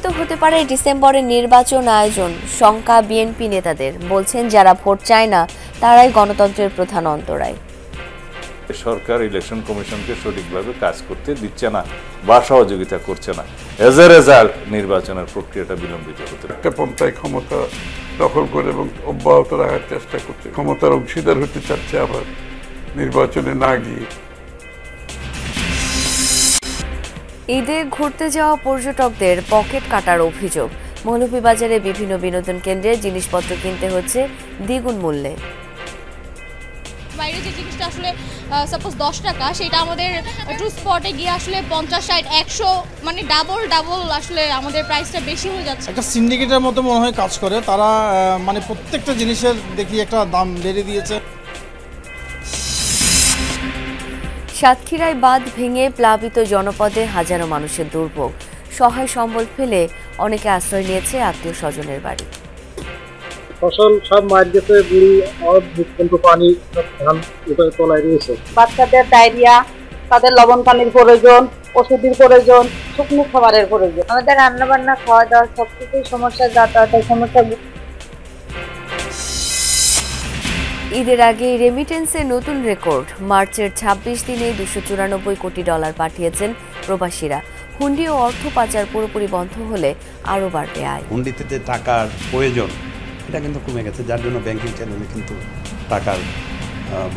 বিলম্বিত হতে পারে ডিসেম্বরের নির্বাচন আয়োজন, শঙ্কা বিএনপি নেতাদের। বলছেন যারা ভোট চায় না তারাই গণতন্ত্রের প্রধান অন্তরায়। সরকার ইলেকশন কমিশনকে সঠিকভাবে কাজ করতে দিচ্ছে না বা সহযোগিতা করছে না। এজ এ রেজাল্ট নির্বাচনের প্রক্রিয়াটা বিলম্বিত হতে পারে। একটা পন্থায় ক্ষমতা দখল করে এবং অব্যাহত রাখার চেষ্টা করছে, ক্ষমতার অংশীদার হতে চাচ্ছে আবার নির্বাচনে না গিয়ে। ঈদে ঘুরতে যাওয়া পর্যটকদের পকেট কাটার অভিযোগ। মৌলভীবাজারে বিভিন্ন বিনোদন কেন্দ্রে জিনিসপত্র কিনতে হচ্ছে দ্বিগুণ মূল্যে। বাইরে যে জিনিসটা আসলে সাপোজ 10 টাকা, সেটা আমাদের ট্যুর স্পটে গিয়ে আসলে 50, 60, 100 মানে ডাবল আসলে আমাদের প্রাইসটা বেশি হয়ে যাচ্ছে। একটা সিন্ডিকেটের মতো মনে হয় কাজ করে তারা, মানে প্রত্যেকটা জিনিসের দেখি একটা দাম বেড়ে দিয়েছে। সাতক্ষীরায় বাঁধ ভেঙে প্লাবিত জনপদে হাজারো মানুষের দুর্ভোগ। সহায় সম্বল ফেলে অনেকে আশ্রয় নিয়েছে আত্মীয় স্বজনের বাড়ি। ফসল সব মার গেছে, বুড়ি কিন্তু পানি ধান তলায় রয়েছে। বাচ্চাদের ডায়রিয়া, তাদের লবণ পানির প্রয়োজন, ওষুধের প্রয়োজন, শুকনো খাবারের প্রয়োজন। আমাদের রান্না বান্না, খাওয়া দাওয়া সবকিছুই সমস্যা, যাতায়াতের সমস্যা। ঈদের আগে রেমিটেন্সে নতুন রেকর্ড। মার্চের 26 দিনে $294 কোটি পাঠিয়েছেন প্রবাসীরা। হুন্ডি ও অর্থ পাচার পুরোপুরি বন্ধ হলে আরও বাড়বে আয়। হুন্ডিতে যে টাকার প্রয়োজন এটা কিন্তু কমে গেছে, যার জন্য ব্যাংকিং চ্যানেলে কিন্তু টাকার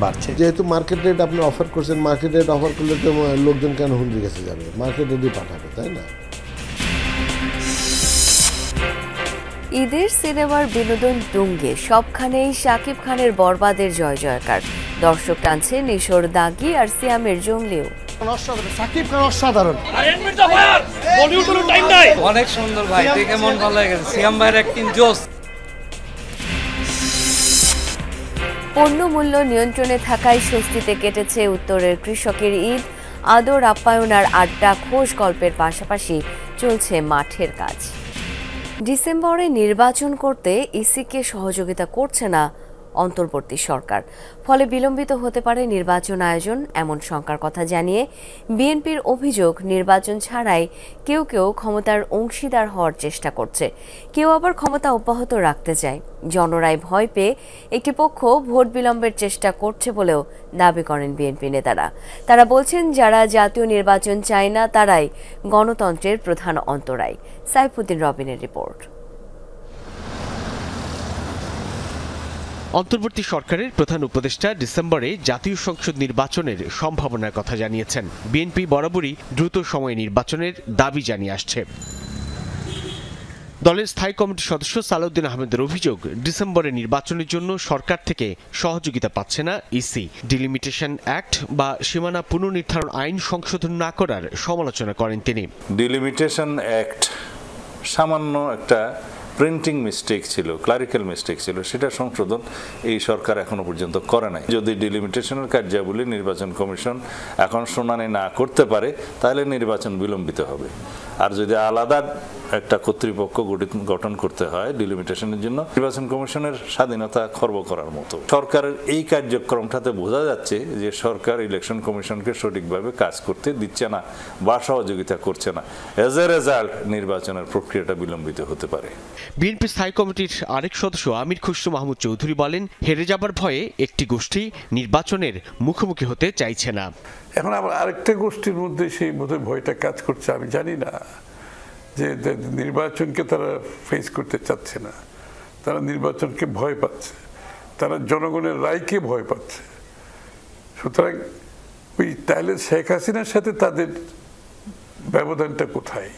বাড়ছে। যেহেতু মার্কেট রেট আপনি অফার করছেন, মার্কেট রেট অফার করলে তো লোকজন কেন হুন্ডির কাছে যাবে, মার্কেট রেটই পাঠাবে, তাই না? ঈদের সিনেমার বিনোদন তুঙ্গে, সবখানেই শাকিব খানের বরবাদের জয় জয়কার। দর্শক টানছে নিশোর দাগি আর সিয়ামের জঙ্গলেও। সাকিব খান অসাধারণ, অনেক সুন্দর ভাই, দেখে মন ভালো হয়ে গেছে। সিয়াম ভাইয়ের অ্যাক্টিং জোস। পণ্য মূল্য নিয়ন্ত্রণে থাকায় স্বস্তিতে কেটেছে উত্তরের কৃষকের ঈদ। আদর আপ্যায়ন আর আড্ডা খোশ গল্পের পাশাপাশি চলছে মাঠের কাজ। ডিসেম্বরে নির্বাচন করতে ইসিকে সহযোগিতা করছে না অন্তর্বর্তী সরকার, ফলে বিলম্বিত হতে পারে নির্বাচন আয়োজন, এমন শঙ্কার কথা জানিয়ে বিএনপির অভিযোগ নির্বাচন ছাড়াই কেউ কেউ ক্ষমতার অংশীদার হওয়ার চেষ্টা করছে, কেউ আবার ক্ষমতা অব্যাহত রাখতে চায়। জনরায় ভয় পেয়ে একটি পক্ষ ভোট বিলম্বের চেষ্টা করছে বলেও দাবি করেন বিএনপি নেতারা। তারা বলছেন যারা জাতীয় নির্বাচন চায় না তারাই গণতন্ত্রের প্রধান অন্তরায়। সাইফুদ্দিন রবিনের রিপোর্ট। অন্তর্বর্তী সরকারের প্রধান উপদেষ্টা ডিসেম্বরে জাতীয় সংসদ নির্বাচনের সম্ভাবনার কথা জানিয়েছেন। বিএনপি বরাবরই দ্রুত সময়ে নির্বাচনের দাবি জানিয়ে আসছে। দলের স্থায়ী কমিটির সদস্য সালাউদ্দিন আহমেদের অভিযোগ, ডিসেম্বরে নির্বাচনের জন্য সরকার থেকে সহযোগিতা পাচ্ছে না ইসি। ডিলিমিটেশন অ্যাক্ট বা সীমানা পুনর্নির্ধারণ আইন সংশোধন না করার সমালোচনা করেন তিনি। ডিলিমিটেশন অ্যাক্ট সামান্য একটা প্রিন্টিং মিস্টেক ছিল, ক্লারিক্যাল মিস্টেক ছিল, সেটা সংশোধন এই সরকার এখনো পর্যন্ত করে নাই। যদি ডিলিমিটেশনের কার্যাবলী নির্বাচন কমিশন এখন শুনানি না করতে পারে তাহলে নির্বাচন বিলম্বিত হবে। আর যদি আলাদা একটা কর্তৃপক্ষ গঠন করতে হয় ডিলিমিটেশনের জন্য, নির্বাচন কমিশনের স্বাধীনতা খর্ব করার মতো। সরকারের এই কার্যক্রমটাতে বোঝা যাচ্ছে যে সরকার ইলেকশন কমিশনকে সঠিকভাবে কাজ করতে দিচ্ছে না বা সহযোগিতা করছে না। এজ এ রেজাল্ট নির্বাচনের প্রক্রিয়াটা বিলম্বিত হতে পারে। বিএনপি স্থায়ী কমিটির আরেক সদস্য আমির খুসরো মাহমুদ চৌধুরী বলেন, হেরে যাবার ভয়ে একটি গোষ্ঠী নির্বাচনের মুখোমুখি হতে চাইছে না। এখন আবার আরেকটা গোষ্ঠীর মধ্যে সেই বোধহয় ভয়টা কাজ করছে, আমি জানি না, যে নির্বাচনকে তারা ফেস করতে চাচ্ছে না, তারা নির্বাচনকে ভয় পাচ্ছে, তারা জনগণের রায়কে ভয় পাচ্ছে। সুতরাং ওই তাহলে শেখ হাসিনার সাথে তাদের ব্যবধানটা কোথায়?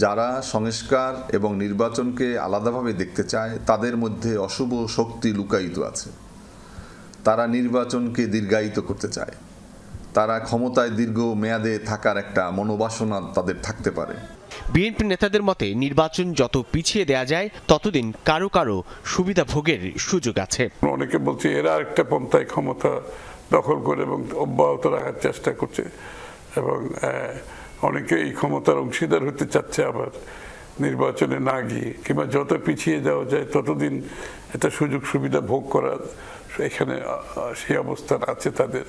যারা সংস্কার এবং নির্বাচনকে আলাদাভাবে দেখতে চায় তাদের মধ্যে অশুভ শক্তি লুকায়িত আছে। তারা নির্বাচনকে দীর্ঘায়িত করতে চায়, তারা ক্ষমতায় দীর্ঘ মেয়াদে থাকার একটা মনোবাসনা তাদের থাকতে পারে। বিএনপি নেতাদের মতে নির্বাচন যত পিছিয়ে দেয়া যায় ততদিন কারো কারো সুবিধা ভোগের সুযোগ আছে। অনেকে বলছে এরা একটা পন্থায় ক্ষমতা দখল করে এবং অব্যাহত রাখার চেষ্টা করছে, এবং অনেকে এই ক্ষমতার অংশীদার হতে চাচ্ছে আবার নির্বাচনে না গিয়ে, কিংবা যত পিছিয়ে যাওয়া যায় ততদিন একটা সুযোগ সুবিধা ভোগ করার এখানে সেই অবস্থান আছে তাদের।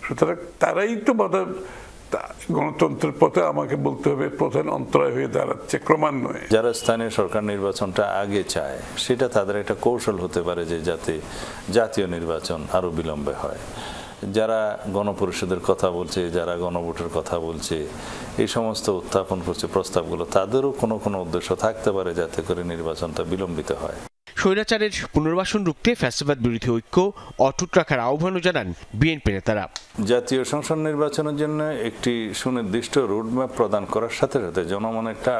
সুতরাং তারাই তো তা গণতন্ত্রের পথে আমাকে বলতে হবে প্রধান অন্তরায় হয়ে দাঁড়াচ্ছে ক্রমান্বয়ে। যারা স্থানীয় সরকার নির্বাচনটা আগে চায় সেটা তাদের একটা কৌশল হতে পারে যে যাতে জাতীয় নির্বাচন আরো বিলম্বে হয়। যারা গণপরিষদের কথা বলছে, যারা গণভোটের কথা বলছে, এই সমস্ত উত্থাপন করছে প্রস্তাবগুলো, তাদেরও কোনো কোনো উদ্দেশ্য থাকতে পারে যাতে করে নির্বাচনটা বিলম্বিত হয়। স্বৈরাচারের পুনর্বাসন রুখতে ফ্যাসিবাদ বিরোধী ঐক্য অটুট রাখার আহ্বানও জানান বিএনপি নেতারা। জাতীয় সংসদ নির্বাচনের জন্য একটি সুনির্দিষ্ট রোডম্যাপ প্রদান করার সাথে সাথে জনমনে একটা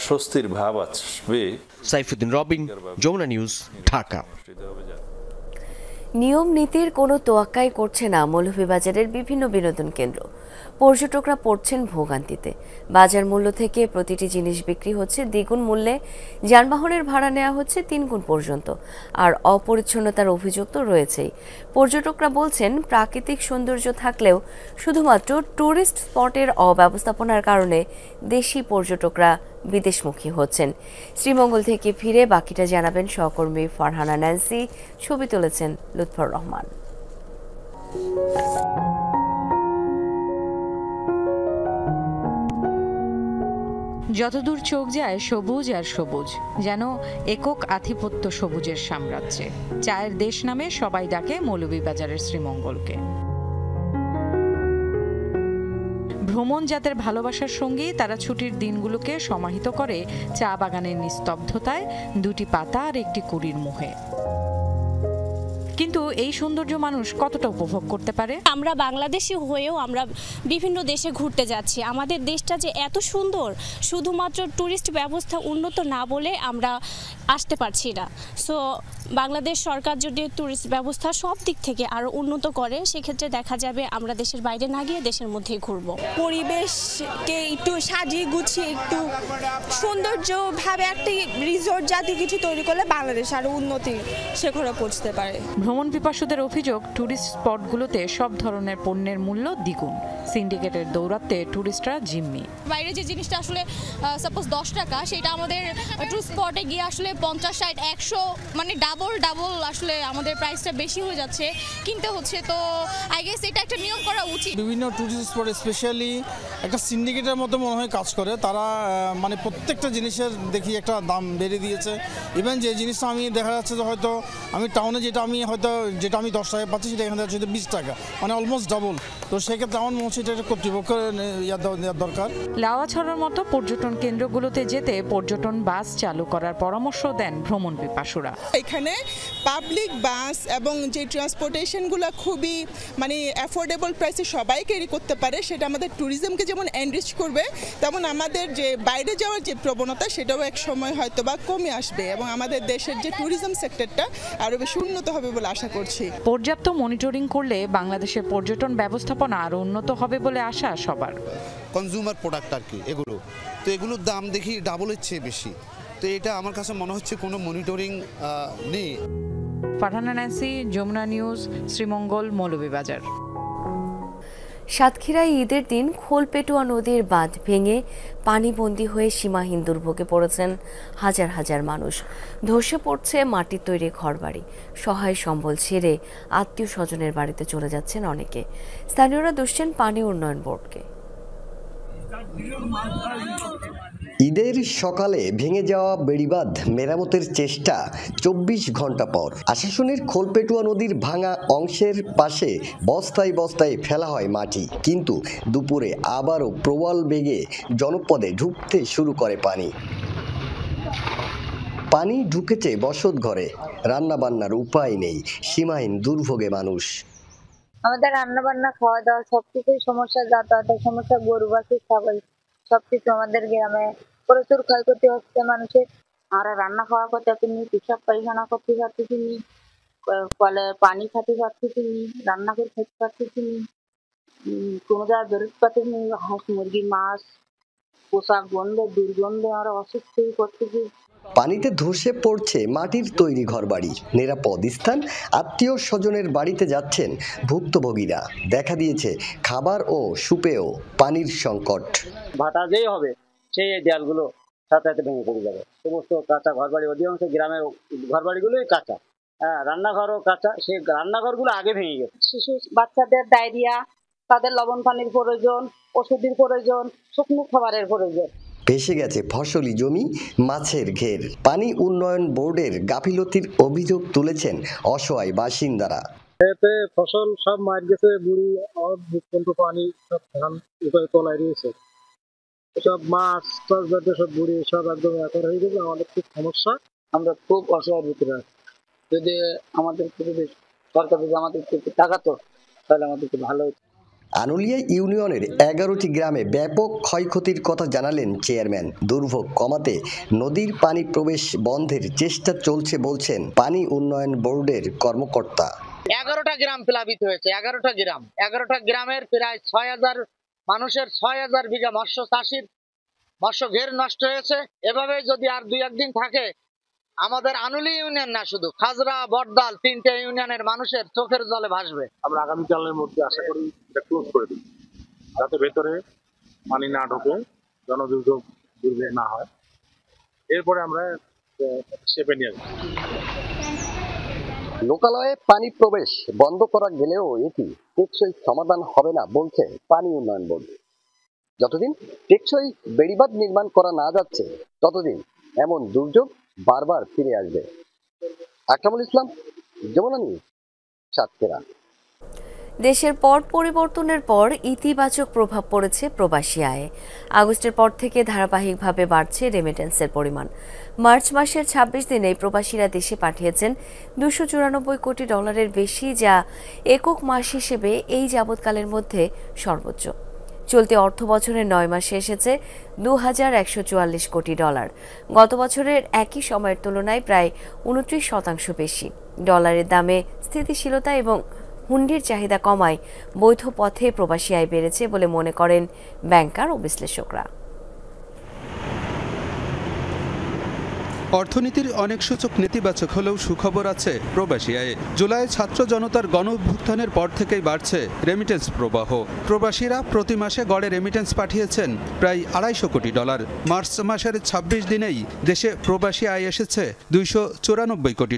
স্বস্তির ভাব আসবে। সাইফুদ্দিন রবিন, যমুনা নিউজ, ঢাকা। নিয়ম নীতির কোনো তোয়াক্কাই করছে না মৌলভীবাজারের বিভিন্ন বিনোদন কেন্দ্র। পর্যটকরা পড়ছেন ভোগান্তিতে। বাজার মূল্য থেকে প্রতিটি জিনিস বিক্রি হচ্ছে দ্বিগুণ মূল্যে, যানবাহনের ভাড়া নেওয়া হচ্ছে 3 গুণ পর্যন্ত, আর অপরিচ্ছন্নতার অভিযোগ তো রয়েছেই। পর্যটকরা বলছেন প্রাকৃতিক সৌন্দর্য থাকলেও শুধুমাত্র টুরিস্ট স্পটের অব্যবস্থাপনার কারণে দেশি পর্যটকরা বিদেশমুখী হচ্ছেন। শ্রীমঙ্গল থেকে ফিরে বাকিটা জানাবেন সহকর্মী ফারহানা ন্যান্সি। ছবি তুলেছেন লুৎফর রহমান। যতদূর চোখ যায় সবুজ আর সবুজ, যেন একক আধিপত্য সবুজের সাম্রাজ্যে। চায়ের দেশ নামে সবাই ডাকে মৌলভীবাজারের শ্রীমঙ্গলকে। ভ্রমণ যাদের ভালোবাসার সঙ্গী, তারা ছুটির দিনগুলোকে সমাহিত করে চা বাগানের নিস্তব্ধতায়, 2টি পাতা আর একটি কুড়ির মোহে। কিন্তু এই সৌন্দর্য মানুষ কতটা উপভোগ করতে পারে? আমরা বাংলাদেশি হয়েও আমরা বিভিন্ন দেশে ঘুরতে যাচ্ছি। আমাদের দেশটা যে এত সুন্দর, শুধুমাত্র ট্যুরিস্ট ব্যবস্থা উন্নত না বলে আমরা আসতে পারছি না। সো বাংলাদেশ সরকার যদি ট্যুরিস্ট ব্যবস্থা সব দিক থেকে আরও উন্নত করে, সেক্ষেত্রে দেখা যাবে আমরা দেশের বাইরে না গিয়ে দেশের মধ্যেই ঘুরবো। পরিবেশকে একটু সাজিয়ে গুছিয়ে একটু সৌন্দর্যভাবে একটি রিসোর্ট জাতীয় কিছু তৈরি করলে বাংলাদেশ আরও উন্নতি শিখরে পৌঁছতে পারে। ভ্রমণ পিপাসুদের অভিযোগ, ট্যুরিস্ট স্পটগুলোতে সব ধরনের পণ্যের মূল্য দ্বিগুণ। সিন্ডিকেটের দৌরাত্মে ট্যুরিস্টরা জিম্মি। বাইরে যে জিনিসটা আসলে সাপোজ 10 টাকা, সেটা আমাদের টুরিস্ট স্পটে গিয়ে আসলে 50, 60, 100 মানে ডাবল আসলে আমাদের প্রাইসটা বেশি হয়ে যাচ্ছে, কিনতে হচ্ছে। তো আই গেস এটা একটা নিয়ম করা উচিত। বিভিন্ন টুরিস্ট স্পট স্পেশালি একটা সিন্ডিকেটের মতো মনে হয় কাজ করে। তারা মানে প্রত্যেকটা জিনিসের দেখি একটা দাম বেড়ে দিয়েছে। ইভেন যে জিনিসটা আমি দেখা যাচ্ছে যে হয়তো আমি টাউনে যেটা আমি 10 টাকায় পাচ্ছি, সেটা এখানে হচ্ছে 20 টাকা, মানে অলমোস্ট ডাবল। তো সেক্ষেত্রে আমার মনে হচ্ছে এটা কর্তৃপক্ষের দেওয়ার দরকার। লাওয়াছড়ার মতো পর্যটন কেন্দ্রগুলোতে যেতে পর্যটন বাস চালু করার পরামর্শ দেন ভ্রমণ পিপাসুরা। এখানে পাবলিক বাস এবং যে ট্রান্সপোর্টেশনগুলো খুবই মানে অ্যাফোর্ডেবল প্রাইসে সবাই ক্যারি করতে পারে, সেটা আমাদের ট্যুরিজমকে যেমন এনরিচ করবে, তেমন আমাদের যে বাইরে যাওয়ার যে প্রবণতা, সেটাও এক সময় হয়তো বা কমে আসবে এবং আমাদের দেশের যে ট্যুরিজম সেক্টরটা আরও বেশি উন্নত হবে বলে আশা করছি। পর্যাপ্ত মনিটরিং করলে বাংলাদেশের পর্যটন ব্যবস্থাপনা আরও উন্নত হবে বলে আশা সবার। কনজিউমার প্রোডাক্ট আর কি এগুলো, তো এগুলোর দাম দেখি ডাবলের চেয়ে বেশি। তো এটা আমার কাছে মনে হচ্ছে কোনো মনিটরিং নেই। Farhana Nancy, Jamuna news, Sreemangal, Moulvibazar. সাতক্ষীরায় ঈদের দিন খোলপেটুয়া নদীর বাঁধ ভেঙে পানিবন্দী হয়ে সীমাহীন দুর্ভোগে পড়েছেন হাজার হাজার মানুষ। ধসে পড়ছে মাটির তৈরি ঘরবাড়ি। সহায় সম্বল ছেড়ে আত্মীয় স্বজনের বাড়িতে চলে যাচ্ছেন অনেকে। স্থানীয়রা দুষছেন পানি উন্নয়ন বোর্ডকে। ঈদের সকালে ভেঙে যাওয়া বেড়িবাঁধ মেরামতের চেষ্টা 24 ঘন্টা পর। আশাশুনির খোলপেটুয়া নদীর ভাঙা অংশের পাশে বস্তায় বস্তায় ফেলা হয় মাটি, কিন্তু দুপুরে আবারও প্রবল বেগে জনপদে ঢুকতে শুরু করে পানি। পানি ঢুকেছে বসত ঘরে, রান্না বান্নার উপায় নেই, সীমাহীন দুর্ভোগে মানুষ। আমাদের রান্না বান্না, খাওয়া দাওয়া সবকিছুই সমস্যা, যাতায়াতের সমস্যা, গরু বাছুর ছাগল সবকিছু আমাদের গ্রামে প্রচুর ক্ষয়ক্ষতি হচ্ছে মানুষের। আমরা রান্না খাওয়া করতে পারছি, পেশাব পায়খানা করতে পারতেছি, কলে পানি খাতে পারতেছি, রান্না করে খেতে পারতেছি, কোনো জায়গায় বেরোতে পারতেছি, হাঁস মুরগি মাছ পোশাক গন্ধে দুর্গন্ধে আমরা অসুস্থ করতেছি। পানিতে ধসে পড়ছে মাটির তৈরি ঘরবাড়ি। নিরাপদ স্থান আত্মীয় স্বজনের বাড়িতে যাচ্ছেন ভুক্তভোগীরা। দেখা দিয়েছে খাবার ও সুপেয় পানির সংকট। ভাটা যেই হবে সেই দেয়ালগুলো সাথে সাথে ভেঙে পড়ে যাবে। সমস্ত কাঁচা ঘরবাড়ি, অধিকাংশ গ্রামের ঘরবাড়িগুলোই কাঁচা, রান্নাঘরও কাঁচা, সেই রান্নাঘরগুলো আগে ভেঙে গেছে। শিশু বাচ্চাদের ডায়রিয়া, তাদের লবণ পানির প্রয়োজন, ওষুধের প্রয়োজন, শুকনো খাবারের প্রয়োজন। ভেসে গেছে ফসলি জমি, মাছের ঘের। পানি উন্নয়ন বোর্ডের গাফিলতির অভিযোগ তুলেছেন অসহায় বাসিন্দারা। এতে ফসল সব মার গেছে, বুড়ি অর্ধ পানি সব ধান উপায় তলায় রয়েছে, সব মাছ চাষ জাতীয় সব বুড়ি সব একদম একর হয়ে গেছে। আমাদের খুব সমস্যা, আমরা খুব অসহায়ের ভিতরে আছি। যদি আমাদের সরকার যদি আমাদের টাকাতো তাহলে আমাদের খুব ভালো হতো। আনুলিয়া ইউনিয়নের 11টি গ্রামে ব্যাপক ক্ষয়ক্ষতির কথা জানালেন চেয়ারম্যান। দুর্ভোগ কমাতে নদীর পানি প্রবেশ বন্ধের চেষ্টা চলছে বলছেন পানি উন্নয়ন বোর্ডের কর্মকর্তা। 11টা গ্রাম প্লাবিত হয়েছে, 11টা গ্রামের প্রায় 6000 মানুষের 6000 বিঘা মৎস্য চাষির মৎস্য ঘের নষ্ট হয়েছে। এভাবে যদি আর 2-1 দিন থাকে আমাদের আনুলি ইউনিয়ন না, শুধু খাজরা, বড়দাল 3টে ইউনিয়নের মানুষের চোখের জলে ভাসবে। আমরা আগামীকালের মধ্যে আশা করি এটা ক্লোজ করে দিই, যাতে ভেতরে পানি না ঢোকে, জনদুর্যোগ না হয়। এরপরে আমরা স্টেপে নিয়ে আসবো। লোকালয়ে পানি প্রবেশ বন্ধ করা গেলেও এটি টেকসই সমাধান হবে না বলছে পানি উন্নয়ন বোর্ড। যতদিন টেকসই বেড়িবাঁধ নির্মাণ করা না যাচ্ছে ততদিন এমন দুর্যোগ বারবার ফিরে আসবে। আকরামুল ইসলাম, যমুনা নিউজ, সাতক্ষীরা। দেশের পট পরিবর্তনের পর ইতিবাচক প্রভাব পড়েছে প্রবাসী আয়ে। আগস্টের পর থেকে ধারাবাহিকভাবে বাড়ছে রেমিটেন্সের পরিমাণ। মার্চ মাসের 26 দিনে প্রবাসীরা দেশে পাঠিয়েছেন $294 কোটি বেশি, যা একক মাস হিসেবে এই যাবৎকালের মধ্যে সর্বোচ্চ। চলতি অর্থ বছরের 9 মাসে এসেছে $2144 কোটি। গত বছরের একই সময়ের তুলনায় প্রায় 29% বেশি। ডলারের দামে স্থিতিশীলতা এবং হুন্ডির চাহিদা কমায় বৈধ পথে প্রবাসী আয় বেড়েছে বলে মনে করেন ব্যাংকার ও বিশ্লেষকরা। অর্থনীতির অনেক সূচক নেতিবাচক হলেও সুখবর আছে প্রবাসী আয়ে। জুলাই ছাত্র জনতার গণঅভ্যুত্থানের পর থেকেই বাড়ছে রেমিটেন্স প্রবাহ। প্রবাসীরা প্রতি মাসে গড়ে রেমিটেন্স পাঠিয়েছেন প্রায় $250 কোটি। মার্চ মাসের 26 দিনেই দেশে প্রবাসী আয় এসেছে $294 কোটি,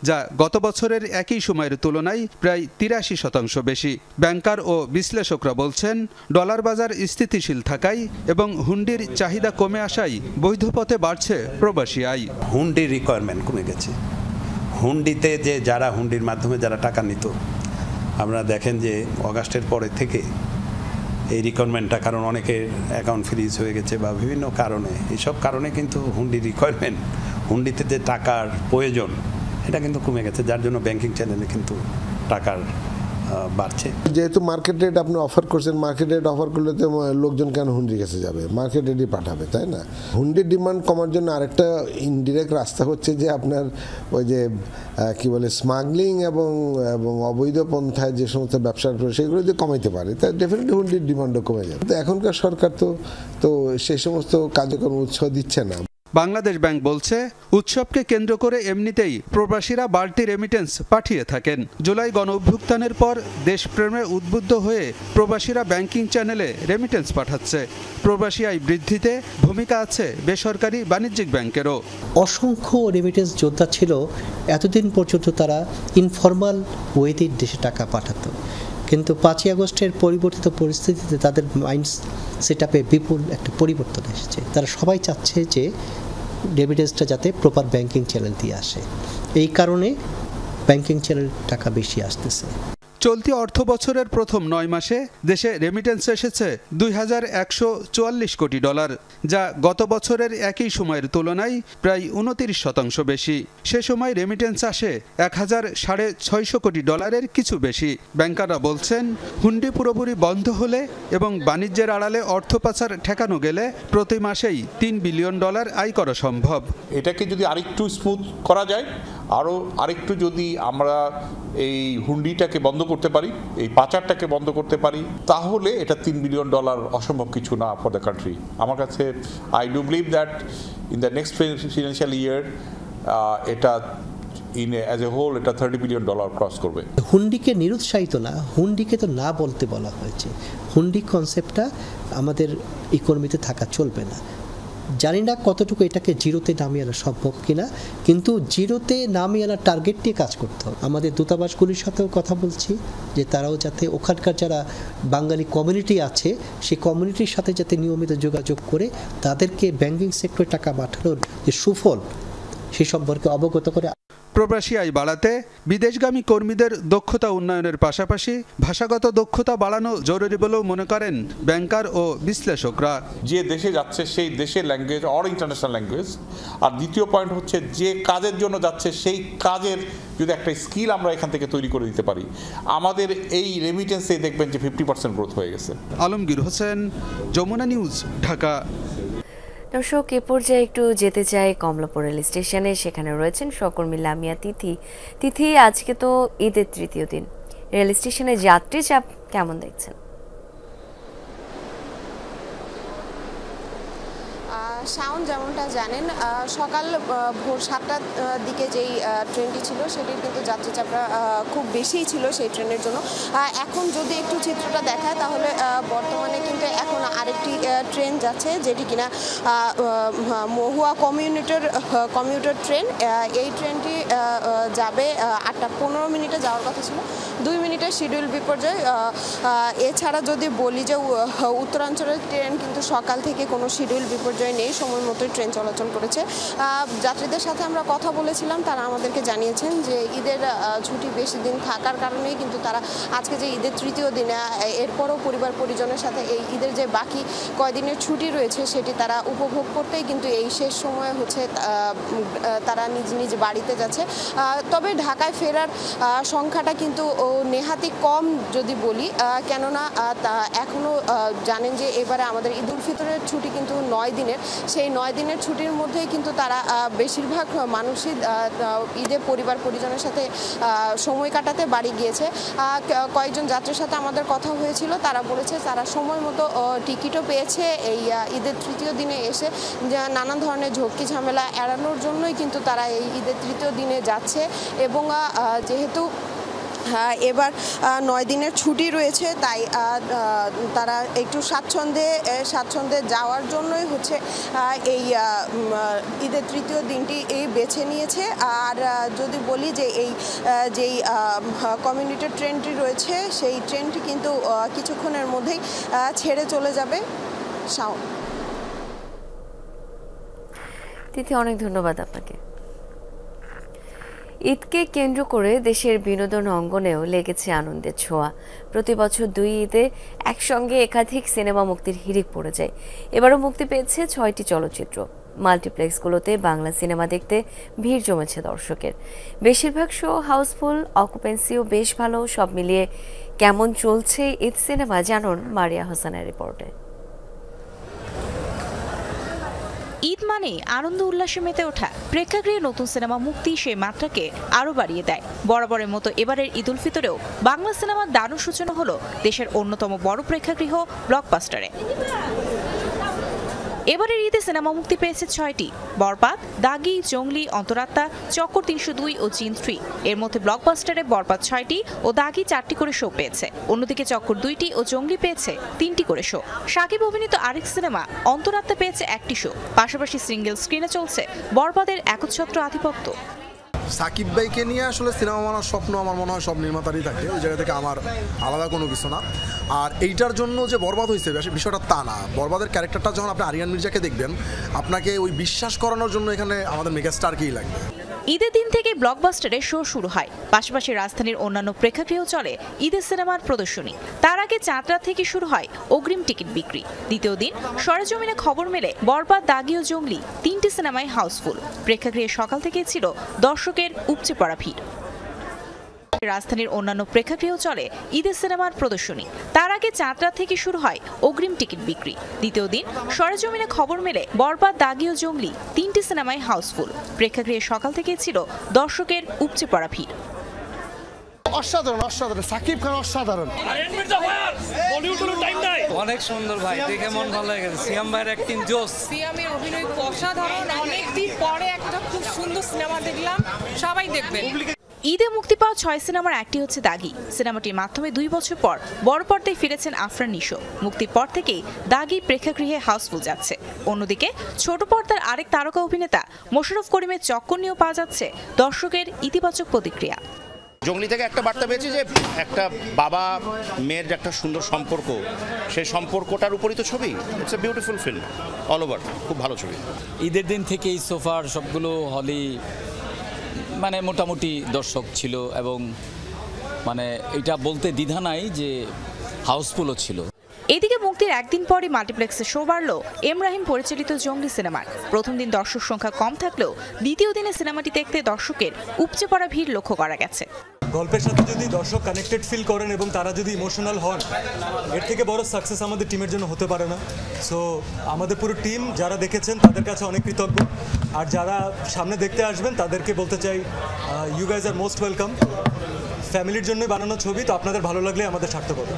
যা গত বছরের একই সময়ের তুলনায় প্রায় 83% বেশি। ব্যাংকার ও বিশ্লেষকরা বলছেন, ডলার বাজার স্থিতিশীল থাকায় এবং হুন্ডির চাহিদা কমে আসায় বৈধ পথে বাড়ছে প্রবাসী আয়। হুন্ডির রিকোয়ারমেন্ট কমে গেছে। হুন্ডিতে যে যারা হুন্ডির মাধ্যমে যারা টাকা নিত, আমরা দেখেন যে অগাস্টের পরে থেকে এই রিকোয়ারমেন্টটা, কারণ অনেকের অ্যাকাউন্ট ফ্রিজ হয়ে গেছে বা বিভিন্ন কারণে, এইসব কারণে কিন্তু হুন্ডির রিকোয়ারমেন্ট, হুন্ডিতে যে টাকার প্রয়োজন এটা কিন্তু কমে গেছে, যার জন্য ব্যাংকিং চ্যানেলে কিন্তু টাকার বাড়ছে। যেহেতু মার্কেট রেট আপনি অফার করছেন, মার্কেট রেট অফার করলে তো লোকজন কেন হুন্ডির কাছে যাবে, মার্কেট রেটই পাঠাবে, তাই না? হুন্ডির ডিমান্ড কমার জন্য আরেকটা ইনডিরেক্ট রাস্তা হচ্ছে যে আপনার ওই যে কি বলে স্মাগলিং এবং অবৈধ পন্থায় যে সমস্ত ব্যবসা সেগুলো যদি কমাইতে পারে তা ডেফিনেটলি হুন্ডির ডিমান্ডও কমে যাবে। তো এখনকার সরকার তো সেই সমস্ত কার্যক্রম উৎসাহ দিচ্ছে না। বাংলাদেশ ব্যাংক বলছে, উৎসবকে কেন্দ্র করে এমনিতেই প্রবাসীরা বাড়তি রেমিটেন্স পাঠিয়ে থাকেন। জুলাই গণঅভ্যুত্থানের পর দেশপ্রেমে উদ্বুদ্ধ হয়ে প্রবাসীরা ব্যাংকিং চ্যানেলে রেমিটেন্স পাঠাচ্ছে। প্রবাসী আয় বৃদ্ধিতে ভূমিকা আছে বেসরকারি বাণিজ্যিক ব্যাংকেরও। অসংখ্য রেমিটেন্স যোদ্ধা ছিল, এতদিন পর্যন্ত তারা ইনফরমাল ওয়েতে দেশে টাকা পাঠাতো, কিন্তু 5ই আগস্টের পরিবর্তিত পরিস্থিতিতে তাদের মাইন্ড সেট আপে বিপুল একটা পরিবর্তন এসেছে। তারা সবাই চাচ্ছে যে রেমিটেন্সটা যাতে প্রপার ব্যাংকিং চ্যানেল দিয়ে আসে, এই কারণে ব্যাংকিং চ্যানেল টাকা বেশি আসতেছে। চলতি অর্থ বছরের প্রথম 9 মাসে দেশে রেমিটেন্স এসেছে $2144 কোটি, যা গত বছরের একই সময়ের তুলনায় প্রায় 29% বেশি। সে সময় রেমিটেন্স আসে $1650 কোটি কিছু বেশি। ব্যাংকাররা বলছেন, হুন্ডি পুরোপুরি বন্ধ হলে এবং বাণিজ্যের আড়ালে অর্থ পাচার ঠেকানো গেলে প্রতি মাসেই $3 বিলিয়ন আয় করা সম্ভব। এটাকে যদি আরেকটু স্মুথ করা যায়, আরেকটু যদি আমরা এই হুন্ডিটাকে বন্ধ করতে পারি, এই পাচারটাকে বন্ধ করতে পারি, তাহলে এটা $3 বিলিয়ন অসম্ভব কিছু না ফর দ্য কান্ট্রি। আমার কাছে I do believe that in the next financial year এটা অ্যাজ এ হোল এটা $30 বিলিয়ন ক্রস করবে। হুন্ডিকে নিরুৎসাহিত না, হুন্ডিকে তো না বলতে বলা হয়েছে। হুন্ডি কনসেপ্টটা আমাদের ইকোনমিতে থাকা চলবে না। জানি না কতটুকু এটাকে জিরোতে নামিয়ে আনা সম্ভব কিনা, কিন্তু জিরোতে নামিয়ে আনার টার্গেট নিয়ে কাজ করতে হবে। আমাদের দূতাবাসগুলির সাথেও কথা বলছি যে তারাও যাতে ওখানকার যারা বাঙালি কমিউনিটি আছে সেই কমিউনিটির সাথে যাতে নিয়মিত যোগাযোগ করে তাদেরকে ব্যাংকিং সেক্টরে টাকা পাঠানোর যে সুফল সে সম্পর্কে অবগত করে। প্রবাসী আয় বাড়াতে বিদেশগামী কর্মীদের দক্ষতা উন্নয়নের পাশাপাশি ভাষাগত দক্ষতা বাড়ানো জরুরি বলেও মনে করেন ব্যাংকার ও বিশ্লেষকরা। যে দেশে যাচ্ছে সেই দেশের ল্যাঙ্গুয়েজ অর ইন্টারন্যাশনাল ল্যাঙ্গুয়েজ, আর দ্বিতীয় পয়েন্ট হচ্ছে যে কাজের জন্য যাচ্ছে সেই কাজের যদি একটা স্কিল আমরা এখান থেকে তৈরি করে দিতে পারি, আমাদের এই রেমিটেন্সে দেখবেন যে 50% গ্রোথ হয়ে গেছে। আলমগীর হোসেন, যমুনা নিউজ, ঢাকা। দর্শক, এ পর্যায়ে একটু যেতে চাই কমলাপুর রেল স্টেশনে। সেখানে রয়েছেন সহকর্মী লামিয়া তিথি। আজকে তো ঈদের তৃতীয় দিন, রেল স্টেশনে যাত্রী চাপ কেমন দেখছেন? শাওন, যেমনটা জানেন, সকাল ভোর 7টার দিকে যেই ট্রেনটি ছিল সেটির কিন্তু যাত্রীচাপটা খুব বেশিই ছিল সেই ট্রেনের জন্য। এখন যদি একটু চিত্রটা দেখায় তাহলে বর্তমানে কিন্তু এখন আরেকটি ট্রেন যাচ্ছে যেটি কিনা মহুয়া কমিউটার ট্রেন। এই ট্রেনটি যাবে 8টা 15 মিনিটে যাওয়ার কথা ছিল, 2 মিনিটের শিডিউল বিপর্যয়। এছাড়া যদি বলি যে উত্তরাঞ্চলের ট্রেন কিন্তু সকাল থেকে কোনো শিডিউল বিপর্যয় নেই, সময় মতো ট্রেন চলাচল করেছে। যাত্রীদের সাথে আমরা কথা বলেছিলাম, তারা আমাদেরকে জানিয়েছেন যে ঈদের ছুটি বেশি দিন থাকার কারণেই কিন্তু তারা আজকে যে ঈদের তৃতীয় দিনে এরপরও পরিবার পরিজনের সাথে এই ঈদের যে বাকি কয়দিনের ছুটি রয়েছে সেটি তারা উপভোগ করতেই কিন্তু এই শেষ সময় হচ্ছে তারা নিজ নিজ বাড়িতে যাচ্ছে। তবে ঢাকায় ফেরার সংখ্যাটা কিন্তু নেহাতি কম যদি বলি, কেননা এখনও জানেন যে এবারে আমাদের ঈদ উল ফিতরের ছুটি কিন্তু 9 দিনের। সেই 9 দিনের ছুটির মধ্যেই কিন্তু তারা বেশিরভাগ মানুষই ঈদে পরিবার পরিজনের সাথে সময় কাটাতে বাড়ি গিয়েছে। কয়েকজন যাত্রীর সাথে আমাদের কথা হয়েছিল, তারা বলেছে তারা সময় মতো টিকিটও পেয়েছে এই ঈদের তৃতীয় দিনে এসে। নানান ধরনের ঝক্কি ঝামেলা এড়ানোর জন্যই কিন্তু তারা এই ঈদের তৃতীয় দিনে যাচ্ছে। এবং যেহেতু এবার 9 দিনের ছুটি রয়েছে তাই তারা একটু স্বাচ্ছন্দ্যে যাওয়ার জন্যই হচ্ছে এই ঈদের তৃতীয় দিনটি বেছে নিয়েছে। আর যদি বলি যে এই যেই কমিউটার ট্রেনটি রয়েছে সেই ট্রেনটি কিন্তু কিছুক্ষণের মধ্যেই ছেড়ে চলে যাবে। শাওন, তিথি, অনেক ধন্যবাদ আপনাকে। ঈদকে কেন্দ্র করে দেশের বিনোদন অঙ্গনেও লেগেছে আনন্দের ছোঁয়া। প্রতি বছর 2 ঈদে একসঙ্গে একাধিক সিনেমা মুক্তির হিড়িক পড়ে যায়। এবারও মুক্তি পেয়েছে 6টি চলচ্চিত্র। মাল্টিপ্লেক্সগুলোতে বাংলা সিনেমা দেখতে ভিড় জমেছে দর্শকের। বেশিরভাগ শো হাউসফুল, অকুপেন্সিও বেশ ভালো। সব মিলিয়ে কেমন চলছে ঈদ সিনেমা জানুন মারিয়া হোসেনের রিপোর্টে। ঈদ মানে আনন্দ উল্লাসে মেতে ওঠা। প্রেক্ষাগৃহে নতুন সিনেমা মুক্তি সেই মাত্রাকে আরো বাড়িয়ে দেয়। বরাবরের মতো এবারের ঈদ উল ফিতরেও বাংলা সিনেমার দারুণ সূচনা হলো দেশের অন্যতম বড় প্রেক্ষাগৃহ ব্লকবাস্টারে। এবারের ঈদে সিনেমা মুক্তি পেয়েছে 6টি। বরবাদ, দাগি, জঙ্গলি, অন্তরাত্মা, চক্কর 302 ও জিন 3। এর মধ্যে ব্লকবাস্টারে বরবাদ 6টি ও দাগি 4টি করে শো পেয়েছে। অন্যদিকে চক্কর 2টি ও জঙ্গলি পেয়েছে 3টি করে শো। শাকিব অভিনীত আরেক সিনেমা অন্তরাত্মা পেয়েছে 1টি শো। পাশাপাশি সিঙ্গেল স্ক্রিনে চলছে বরবাদের একচ্ছত্র আধিপত্য। সাকিব ভাইকে নিয়ে আসলে সিনেমা বানার স্বপ্ন আমার মনে হয় সব নির্মাতারই থাকে, ওই জায়গা থেকে আমার আলাদা কোনো কিছু না। আর এইটার জন্য যে বরবাদ হয়েছে বিষয়টা তা না। বরবাদের ক্যারেক্টারটা যখন আপনি আরিয়ান মির্জাকে দেখবেন, আপনাকে ওই বিশ্বাস করানোর জন্য এখানে আমাদের মেগাস্টারকেই লাগবে। ঈদের দিন থেকে ব্লকবাস্টারে শো শুরু হয়। পাশাপাশি রাজধানীর অন্যান্য প্রেক্ষাগৃহেও চলে ঈদের সিনেমার প্রদর্শনী। তার আগে চাঁদরাত থেকে শুরু হয় অগ্রিম টিকিট বিক্রি। দ্বিতীয় দিন সরেজমিনে খবর মেলে বরবাদ, দাগি ও জঙ্গলি 3টি সিনেমাই হাউসফুল। প্রেক্ষাগৃহে সকাল থেকেই ছিল দর্শকের উপচে পড়া ভিড়। রাজধানীর অন্যান্য প্রেক্ষাগৃহেও চলে ঈদের সিনেমার প্রদর্শনী। তার আগে চাঁদরাত থেকে শুরু হয় অগ্রিম টিকিট বিক্রি। দ্বিতীয় দিন সরেজমিনে খবর মেলে বরবাদ, দাগি ও জঙ্গলি 3টি সিনেমাই হাউসফুল। প্রেক্ষাগৃহে সকাল থেকেই ছিল দর্শকের উপচে পড়া ভিড়। অসাধারণ, সাকিব খান অসাধারণ, অনেক সুন্দর ভাই, দেখে মন ভালো হয়ে গেছে। সিয়াম ভাইয়ের অ্যাক্টিং জোস, সিয়ামের অভিনয় অসাধারণ। অনেকদিন পরে একটা খুব সুন্দর সিনেমা দেখলাম, সবাই দেখবেন। ঈদে মুক্তি পাওয়া 6 সিনেমার একটি হচ্ছে দাগি। সিনেমাটির মাধ্যমে 2 বছর পর বড় পর্দায় ফিরেছেন আফরান নিশো। মুক্তির পর থেকেই দাগি প্রেক্ষাগৃহে হাউসফুল যাচ্ছে। অন্যদিকে ছোট পর্দার আরেক তারকা অভিনেতা মোশাররফ করিমের চক্কর নিয়েও পাওয়া যাচ্ছে দর্শকের ইতিবাচক প্রতিক্রিয়া। জঙ্গলি থেকে একটা বার্তা পেয়েছি যে একটা বাবা মেয়ের যে একটা সুন্দর সম্পর্ক, সেই সম্পর্কটার উপরই তো ছবি। It's a beautiful film all over, খুব ভালো ছবি। ঈদের দিন থেকেই সোফার সবগুলো হলই মানে মোটামুটি দর্শক ছিল এবং মানে এটা বলতে দ্বিধা নাই যে হাউসফুলও ছিল। এদিকে মুক্তির একদিন পরই মাল্টিপ্লেক্সে শো বাড়ল এম রাহিম পরিচালিত জঙ্গলি সিনেমার। প্রথম দিন দর্শক সংখ্যা কম থাকলেও দ্বিতীয় দিনে সিনেমাটি দেখতে দর্শকের উপচে পড়া ভিড় লক্ষ্য করা গেছে। গল্পের সাথে যদি দর্শক কানেক্টেড ফিল করেন এবং তারা যদি ইমোশনাল হন, এর থেকে বড় সাকসেস আমাদের টিমের জন্য হতে পারে না। সো আমাদের পুরো টিম যারা দেখেছেন তাদের কাছে অনেক কৃতজ্ঞ, আর যারা সামনে দেখতে আসবেন তাদেরকে বলতে চাই you guys are most welcome. ফ্যামিলির জন্য বানানো ছবি, তো আপনাদের ভালো লাগলে আমাদের সার্থকতা।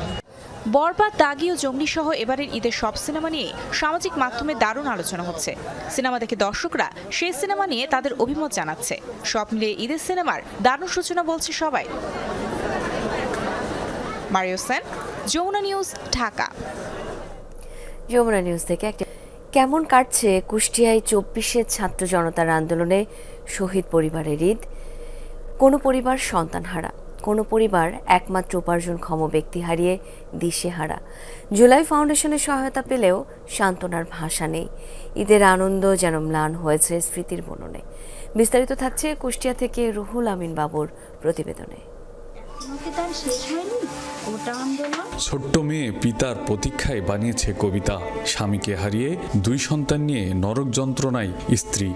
বরবাদ, দাগি ও জঙ্গলি সহ এবারের ঈদের সব সিনেমা নিয়ে সামাজিক মাধ্যমে দারুণ আলোচনা হচ্ছে। সিনেমা দেখে দর্শকরা সেই সিনেমা নিয়ে তাদের অভিমত জানাচ্ছে। সব মিলিয়ে ঈদের সিনেমার দারুণ সূচনা বলছে সবাই। Mario Sen, Jamuna news, Dhaka. Jamuna news থেকে একটা কেমন কাটছে কুষ্টিয়ায় 24-এর ছাত্র জনতার আন্দোলনে শহীদ পরিবারের ঈদ। কোনো পরিবার সন্তানহারা, কোনো পরিবার একমাত্র উপার্জনক্ষম ব্যক্তি হারিয়ে দিশেহারা। জুলাই ফাউন্ডেশনের সহায়তা পেলেও সান্ত্বনার ভাষা নেই। ঈদের আনন্দ যেন ম্লান হয়েছে স্মৃতির বননে। বিস্তারিত থাকছে কুষ্টিয়া থেকে রুহুল আমিন বাবুর প্রতিবেদনে। ছোট্ট মেয়ে পিতার প্রতীক্ষায় বানিয়েছে কবিতা। স্বামীকে হারিয়ে 2 সন্তান নিয়ে নরক যন্ত্রণায় স্ত্রী।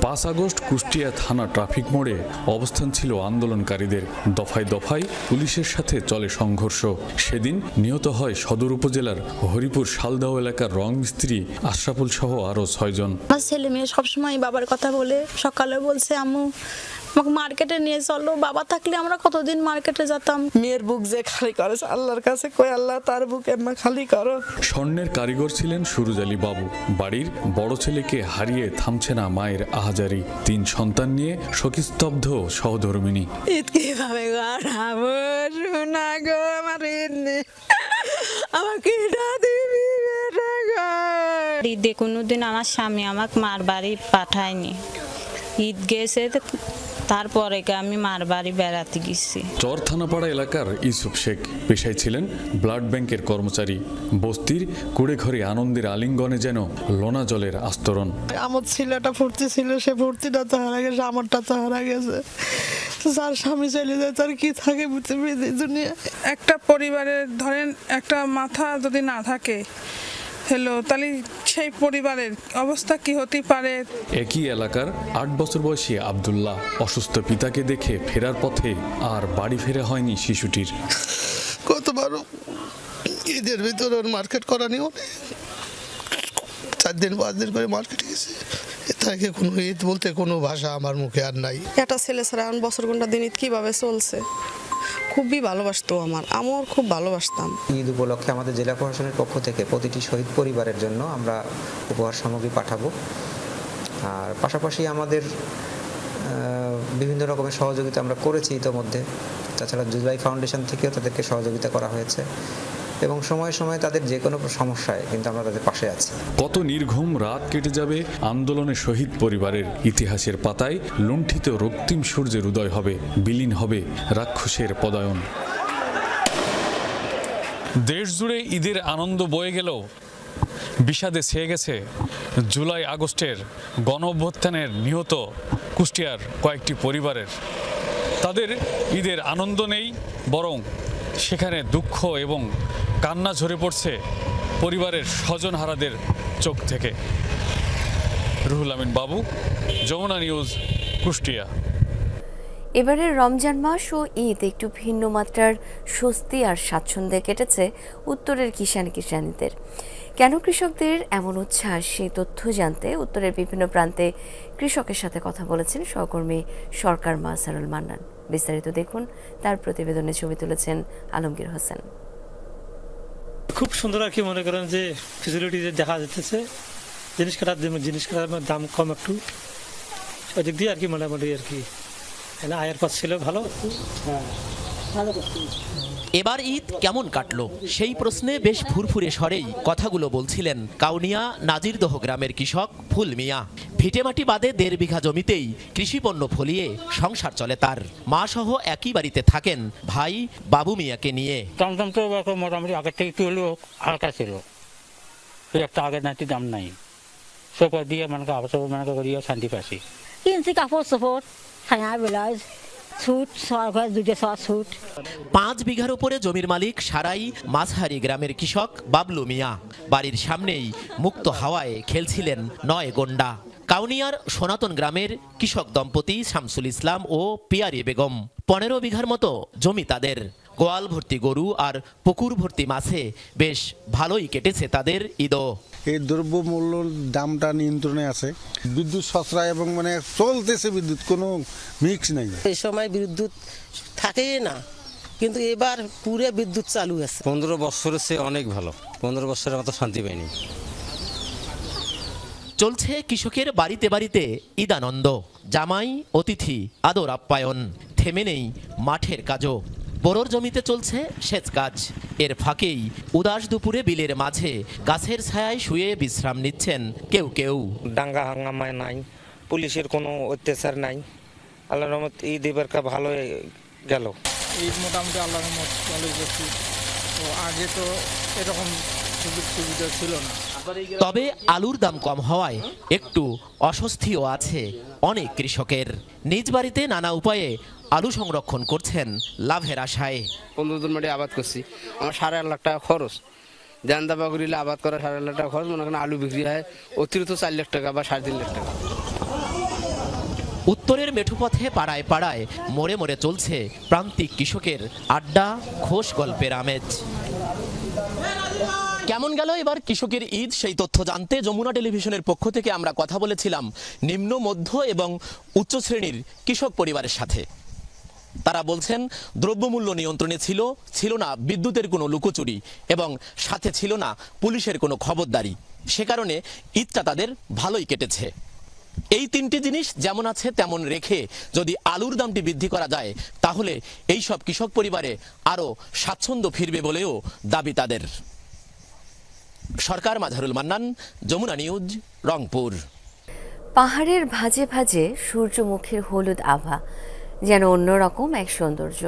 5 আগস্ট কুষ্টিয়া থানা ট্রাফিক মোড়ে অবস্থান ছিল আন্দোলনকারীদের। দফায় দফায় পুলিশের সাথে চলে সংঘর্ষ। সেদিন নিহত হয় সদর উপজেলার হরিপুর শালদাও এলাকার রং মিস্ত্রি আশরাফুল সহ আরও 6 জন। আমার ছেলে মেয়ে সবসময় বাবার কথা বলে, সকালে বলছে আম্মু আমাকে মার্কেটে নিয়ে চলো, বাবা থাকলে আমরা কতদিন মার্কেটে যেতাম। মেয়ের বুক যে খালি করে আল্লাহর কাছে কই আল্লাহ তার বুক এমন খালি করো। স্বর্ণের কারিগর ছিলেন সুরুজ আলী বাবু। বাড়ির বড় ছেলেকে হারিয়ে থামছে না মায়ের আহাজারি। 3 সন্তান নিয়ে শোকস্তব্ধ সহধর্মিনী। ঈদ কিভাবে কাটাবো শোনা গো আমার আমাকে ঈদে কোনোদিন আমার স্বামী আমাকে মার বাড়ি পাঠায়নি। ঈদ গেছে তারপরে আমি মার বাড়ি বেড়াতে গেছি। চর থানাপাড়া এলাকার ইউসুফ শেখ পেশায় ছিলেন ব্লাড ব্যাংকের কর্মচারী। বস্তির কুড়ে ঘরে আনন্দের আলিঙ্গনে যেন লোনা জলের আস্তরণ। আমার ছেলেটা ভর্তি ছিল, সে ভর্তিটা তো হারা গেছে, আমারটা তো হারা গেছে। যার স্বামী চলে যায় তার কি থাকে দুনিয়া। একটা পরিবারের ধরেন একটা মাথা যদি না থাকে তাহলে সেই পরিবারের অবস্থা কি হতে পারে। একই এলাকার 8 বছর বয়সী আব্দুল্লাহ অসুস্থ পিতাকে দেখে ফেরার পথে আর বাড়ি ফেরা হয়নি শিশুটির। কতবারও ঈদের ভিতরে মার্কেট করা নিও 4 দিন 5 দিন করে মার্কেটে গেছে। এটাকে কোনো ঈদ বলতে কোনো ভাষা আমার মুখে আর নাই। একটা ছেলে ছাড়া বছর ঘন্টা দিন ঈদ কিভাবে চলছে। খুবই ভালোবাসতো আমার খুব ভালোবাসতাম। ঈদ উপলক্ষে আমাদের জেলা প্রশাসনের পক্ষ থেকে প্রতিটি শহীদ পরিবারের জন্য আমরা উপহার সামগ্রী পাঠাবো। আর পাশাপাশি আমাদের বিভিন্ন রকমের সহযোগিতা আমরা করেছি ইতোমধ্যে। তাছাড়া জুলাই ফাউন্ডেশন থেকেও তাদেরকে সহযোগিতা করা হয়েছে এবং সময়ে সময়ে তাদের যে কোনো সমস্যায় কিন্তু আমরা তাদের পাশে আছি। কত নির্ঘুম রাত কেটে যাবে আন্দোলনে শহীদ পরিবারের। ইতিহাসের পাতায় লুণ্ঠিত রক্তিম সূর্যের উদয় হবে, বিলীন হবে রাক্ষসের পদায়ন। দেশ জুড়ে ঈদের আনন্দ বয়ে গেলেও বিষাদে ছেয়ে গেছে জুলাই আগস্টের গণ অভ্যুত্থানের নিহত কুষ্টিয়ার কয়েকটি পরিবারের। তাদের ঈদের আনন্দ নেই, বরং সেখানে দুঃখ এবং কান্না ঝরে পড়ছে পরিবারের স্বজনহারাদের চোখ থেকে। রুহুল আমিন বাবু, যমুনা নিউজ, কুষ্টিয়া। এবারের রমজান মাস ও ঈদ একটু ভিন্ন মাত্রার স্বস্তি আর স্বাচ্ছন্দ্যে কেটেছে উত্তরের কিষাণীদের। কেন কৃষকদের এমন উচ্ছ্বাস, সেই তথ্য জানতে উত্তরের বিভিন্ন প্রান্তে কৃষকের সাথে কথা বলেছেন সহকর্মী সরকার মাসারুল মান্নান। বিস্তারিত দেখুন, তার প্রতিবেদনে ছবি তুলেছেন আলমগীর হোসেন। খুব সুন্দর আর কি মনে করেন যে ফেসিলিটি দেখা যাচ্ছে, জিনিস কাটার দাম কম একটু, ওই দিক দিয়ে আর কি মোটামুটি আর কি আয়ের পথ ছিল ভালো। এবার ঈদ কেমন কাটলো সেই প্রশ্নে বেশ ফুরফুরে স্বরেই কথাগুলো বলছিলেন কাউনিয়া নাজিরদহ গ্রামের কৃষক ফুল মিয়া। ভিটেমাটি বাদে 1.5 বিঘা জমিতেই কৃষিপণ্য ফলিয়ে সংসার চলে তার। মা সহ একই বাড়িতে থাকেন ভাই বাবু মিয়াকে নিয়ে। দাম তো মোটামুটি আগের থেকে একটু হলেও হালকা ছিল, একটা আগের নাতি দাম নাই, সব দিয়ে মানে কাপড় করিয়ে শান্তি পাচ্ছি। কিনছি কাপড় চোপড়, ছায়া ব্লাউজ, স্যুট, 5 বিঘার উপরে জমির মালিক সারাই মাঝহারি গ্রামের কৃষক বাবলু মিয়া। বাড়ির সামনেই মুক্ত হাওয়ায় খেলছিলেন 9 গন্ডা। কাউনিয়ার সনাতন গ্রামের কৃষক দম্পতি শামসুল ইসলাম ও পিয়ারি বেগম। 15 বিঘার মতো জমি তাদের। গোয়াল ভর্তি গরু আর পুকুর ভর্তি মাছে বেশ ভালোই কেটেছে তাদের ঈদও। এই দ্রব্যমূল্যর দামটা নিয়ন্ত্রণে আছে, বিদ্যুৎ সাশ্রয় এবং মানে চলতেছে, বিদ্যুৎ কোনো মিক্স নেই। এই সময় বিদ্যুৎ থাকেই না, কিন্তু এবার পুরো বিদ্যুৎ চালু আছে। 15 বছরের চেয়ে অনেক ভালো, 15 বছরের মতো শান্তি পাইনি। চলছে কৃষকের বাড়িতে বাড়িতে ঈদানন্দ, জামাই অতিথি আদর আপ্যায়ন, থেমে নেই মাঠের কাজও। বোরোর জমিতে চলছে সেচ কাজ। এর ফাঁকেই উদাস দুপুরে বিলের মাঝে গাছের ছায়ায় শুয়ে বিশ্রাম নিচ্ছেন কেউ কেউ। দাঙ্গা হাঙ্গামায় নাই, পুলিশের কোনো অত্যাচার নাই। আল্লাহর রহমত ঈদ এবার ভালো গেল। ঈদ মোটামুটি আল্লাহর রহমত ভালোই করছি। তো আগে তো এরকম সুযোগ সুবিধা ছিল না। তবে আলুর দাম কম হওয়ায় একটু অস্বস্তিও আছে অনেক কৃষকের। নিজ বাড়িতে নানা উপায়ে আলু সংরক্ষণ করছেন লাভের আশায়। 15 দিন মাটি আবাদ করছি, আমার 8.5 লাখ টাকা খরচ। জানদাবা করিলে আবাদ করা 8.5 লাখ টাকা খরচ, মনে করেন আলু বিক্রি হয় অতিরিক্ত 4 লাখ টাকা বা 3.5 লাখ টাকা। উত্তরের মেঠোপথে পাড়ায় পাড়ায় মোড়ে মোড়ে চলছে প্রান্তিক কৃষকের আড্ডা, খোশ গল্পের আমেজ। কেমন গেল এবার কৃষকের ঈদ সেই তথ্য জানতে যমুনা টেলিভিশনের পক্ষ থেকে আমরা কথা বলেছিলাম নিম্ন, মধ্য এবং উচ্চ শ্রেণীর কৃষক পরিবারের সাথে। তারা বলছেন দ্রব্যমূল্য নিয়ন্ত্রণে ছিল না বিদ্যুতের কোনো লুকোচুরি এবং সাথে ছিল না পুলিশের কোনো খবরদারি। সে কারণে ঈদটা তাদের ভালোই কেটেছে। এই 3টি জিনিস যেমন আছে তেমন রেখে যদি আলুর দামটি বৃদ্ধি করা যায় তাহলে এই সব কৃষক পরিবারে আরও স্বাচ্ছন্দ্য ফিরবে বলেও দাবি তাদের। সরকার মাঝারুল মান্নান, যমুনা নিউজ, রংপুর। পাহাড়ের ভাঁজে ভাঁজে সূর্যমুখীর হলুদ আভা, যেন অন্যরকম এক সৌন্দর্য।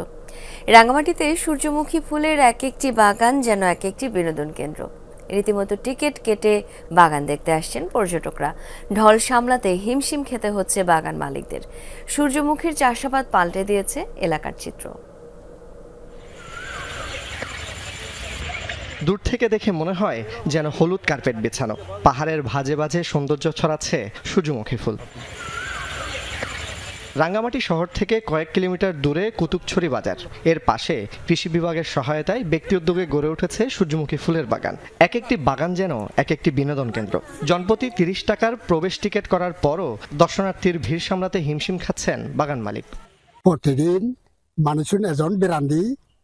রাঙামাটিতে সূর্যমুখী ফুলের এক একটি বাগান যেন এক একটি বিনোদন কেন্দ্র। রীতিমতো টিকিট কেটে বাগান দেখতে আসছেন পর্যটকরা। ঢল সামলাতে হিমশিম খেতে হচ্ছে বাগান মালিকদের। সূর্যমুখীর চাষাবাদ পাল্টে দিয়েছে এলাকার চিত্র। দূর থেকে দেখে মনে হয় যেন হলুদ কার্পেট বিছানো। পাহাড়ের ভাঁজে ভাঁজে সৌন্দর্য ছড়াচ্ছে সূর্যমুখী ফুল। রাঙ্গামাটি শহর থেকে কয়েক কিলোমিটার দূরে কুতুবছড়ি বাজার। এর পাশে কৃষি বিভাগের সহায়তায় ব্যক্তি উদ্যোগে গড়ে উঠেছে সূর্যমুখী ফুলের বাগান। এক একটি বাগান যেন এক একটি বিনোদন কেন্দ্র। জনপ্রতি 30 টাকার প্রবেশ টিকিট করার পরও দর্শনার্থীর ভিড় সামলাতে হিমশিম খাচ্ছেন বাগান মালিক। প্রতিদিন মানুষজন এজন বেরান্দি